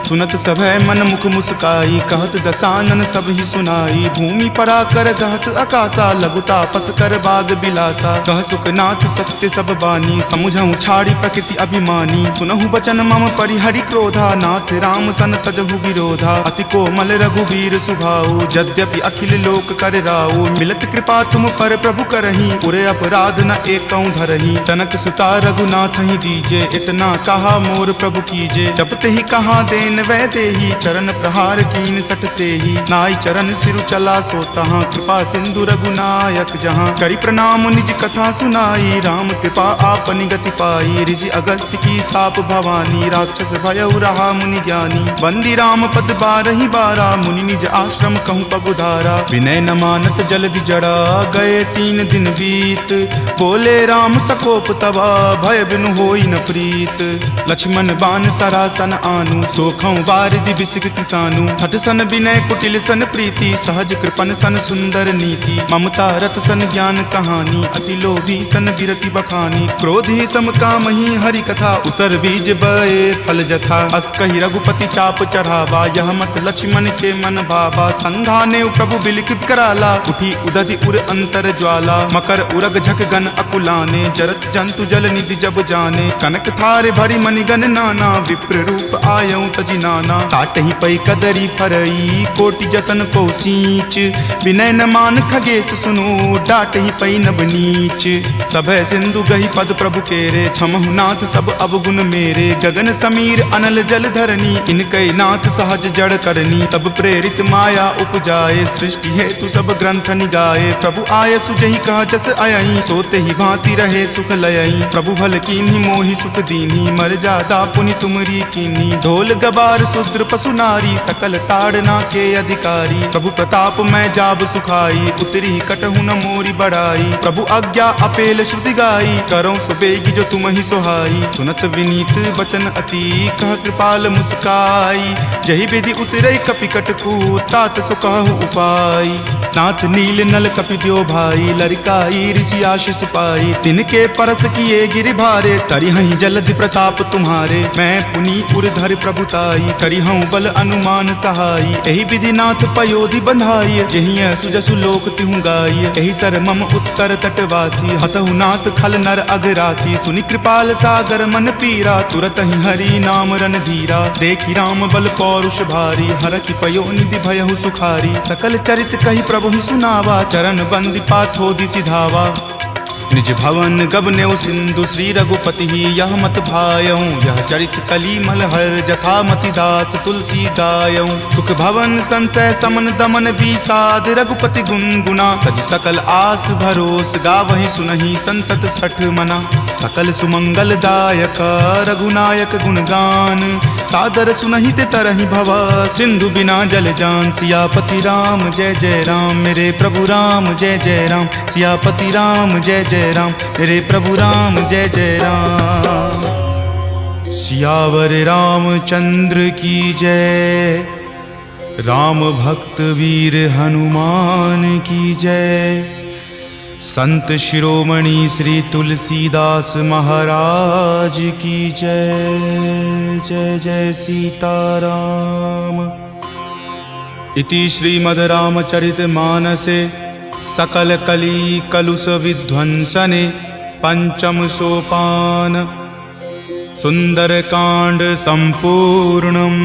सुनत सभय मन मुख मुस्काई, कहत दसानन सब ही सुनाई। भूमि पराकर गहत आकाशा, लघु तापस कर बाग बिलासा। कह सुखनाथ सत्य सब बानी, समुझहु छाड़ी प्रकृति अभिमानी। सुनहु बचन मम परिहरि क्रोधा, नाथ राम सन तजहु विरोधा। अति कोमल रघुवीर सुभाऊ, यद्यपि अखिल लोक कर राऊ। मिलत कृपा तुम पर प्रभु करही, पुरे अपराध न एकौ धरही। तनक सुता रघुनाथ ही दीजे, इतना कहा मोर प्रभु कीजे। जपते ही कहा देन वै देही, चरण प्रहार कीन सटते ही। नाई चरण सिरु चला सो तहाँ, कृपा सिंधु रघुनायक जहाँ। करि प्रणाम निज कथा सुनाई, राम कृपा आपनि गति पाई। ऋषि अगस्त्य की साप भवानी, राक्षस भयउ रहा मुनि ज्ञानी। वंदी राम पद 12 बारा, मुनि निज आश्रम कहूँ पगुधारा। विनय न मानत जल्दि जड़ा, गए 3 दिन बीत। बोले राम सकोप तबा, भय बिनु होई न प्रीत। लक्ष्मण बान सरासन आनु, सोखौ बारिधि बिसिक किसानु। हठ सन विनय कुटिल सन प्रीति, सहज कृपन सन सुंदर नीति। ममता रत सन ज्ञान कहानी, अति लोभी सन विरति बखानी। क्रोधी सम कामहि हरि कथा, उसर बीज बए फल जथा। अस कहि रघुपति चाप चढ़ावा, यह मत लक्ष्मण के मन भावा। संघाने प्रभु बिलिक कराला, उठी उदधि उर अंतर ज्वाला। मकर उरग झक गन अकुलाने, जरत जंतु जल निधि जब जाने। कनक थार भरी मणिगन नाना, विप्र रूप आयऊ तजी नाना, ताटही पै कदरी फरई कोटि जतन को सींच, विनय न मान खगेश सुनो डाटही पै नब नीच। सब सिंधु गही पद प्रभु केरे, क्षमहु नाथ सब अवगुण मेरे, गगन समीर अनल जल धरनी, इनकै नाथ सहज जड़ करनी। तब प्रेरित माया उपजाए, सृष्टि हेतु सब ग्रंथ निगाए, प्रभु आय सुजहि कह जस अयई, सोते ही भांति रहे सुख लयई। प्रभु भल कीन्ही मोहि सुख दीन्ही, मर जादा पुनि तुमरी कीन्ही। ढोल गबार शूद्र पशु नारी, सकल ताड़ना के अधिकारी। प्रभु प्रताप मैं जाब सुखाई, उतरी कटहु न मोरी बढ़ाई। प्रभु आज्ञा अपेल श्रुति गाई, करो सुबेगी जो तुम ही सोहाई। सुनत विनीत बचन अति, कह कृपाल मुस्काई। जहि विधि उतरई कपि कटकू, तात सो कहु उपाय। नाथ नील नल कपि द्यो भाई, लरिकाई ऋषि आशीष पाई। तिनके परस किए गिरि भारे, तरिहहि जलधि प्रताप तुम्हारे। मैं पुनि उरधर प्रभुताई, करिहऊँ बल अनुमान सहाई। एहि विधि नाथ पयोधि बंधाई, जहिं सुजसु लोक तिहु गाई। एहि सर मम उत्तर तटवासी, हतहु नाथ खल नर अघरासी। सुनि कृपाल सागर मन पीरा, तुरत ही हरि नाम रन धीरा। देखि राम बल पौरुष भारी, हरखि पयो निधि भयहु सुखारी। सकल चरित कहि प्रभु ही सुनावा, चरण बंदी पाथोधि सिधावा। निज भवन गबनेउ सिंधु, श्री रघुपति ही यह मत भायऊँ। यह चरित कली मलहर, जथा मति दास तुलसी गायऊँ। सुख भवन संशय समन दमन बीसाद, रघुपति गुण गुना। तज सकल आस भरोस, गावहि सुनहि संतत सठ मना। सकल सुमंगल दायक, रघुनायक गुणगान। सादर सुनहि ते तरहि भव, सिंधु बिना जल जान। सियापति राम जय जय राम, मेरे प्रभु राम जय जय राम। सियापति राम जय जय राम, मेरे प्रभु राम जय जय राम। सियावर रामचंद्र की जय, राम भक्त वीर हनुमान की जय। संत शिरोमणि श्री तुलसीदास महाराज की जय। जय जय सीताराम। इति श्रीमद् रामचरित मानसे सकल कली कलुष विध्वंसने पंचम सोपान सुंदर कांड संपूर्णम्।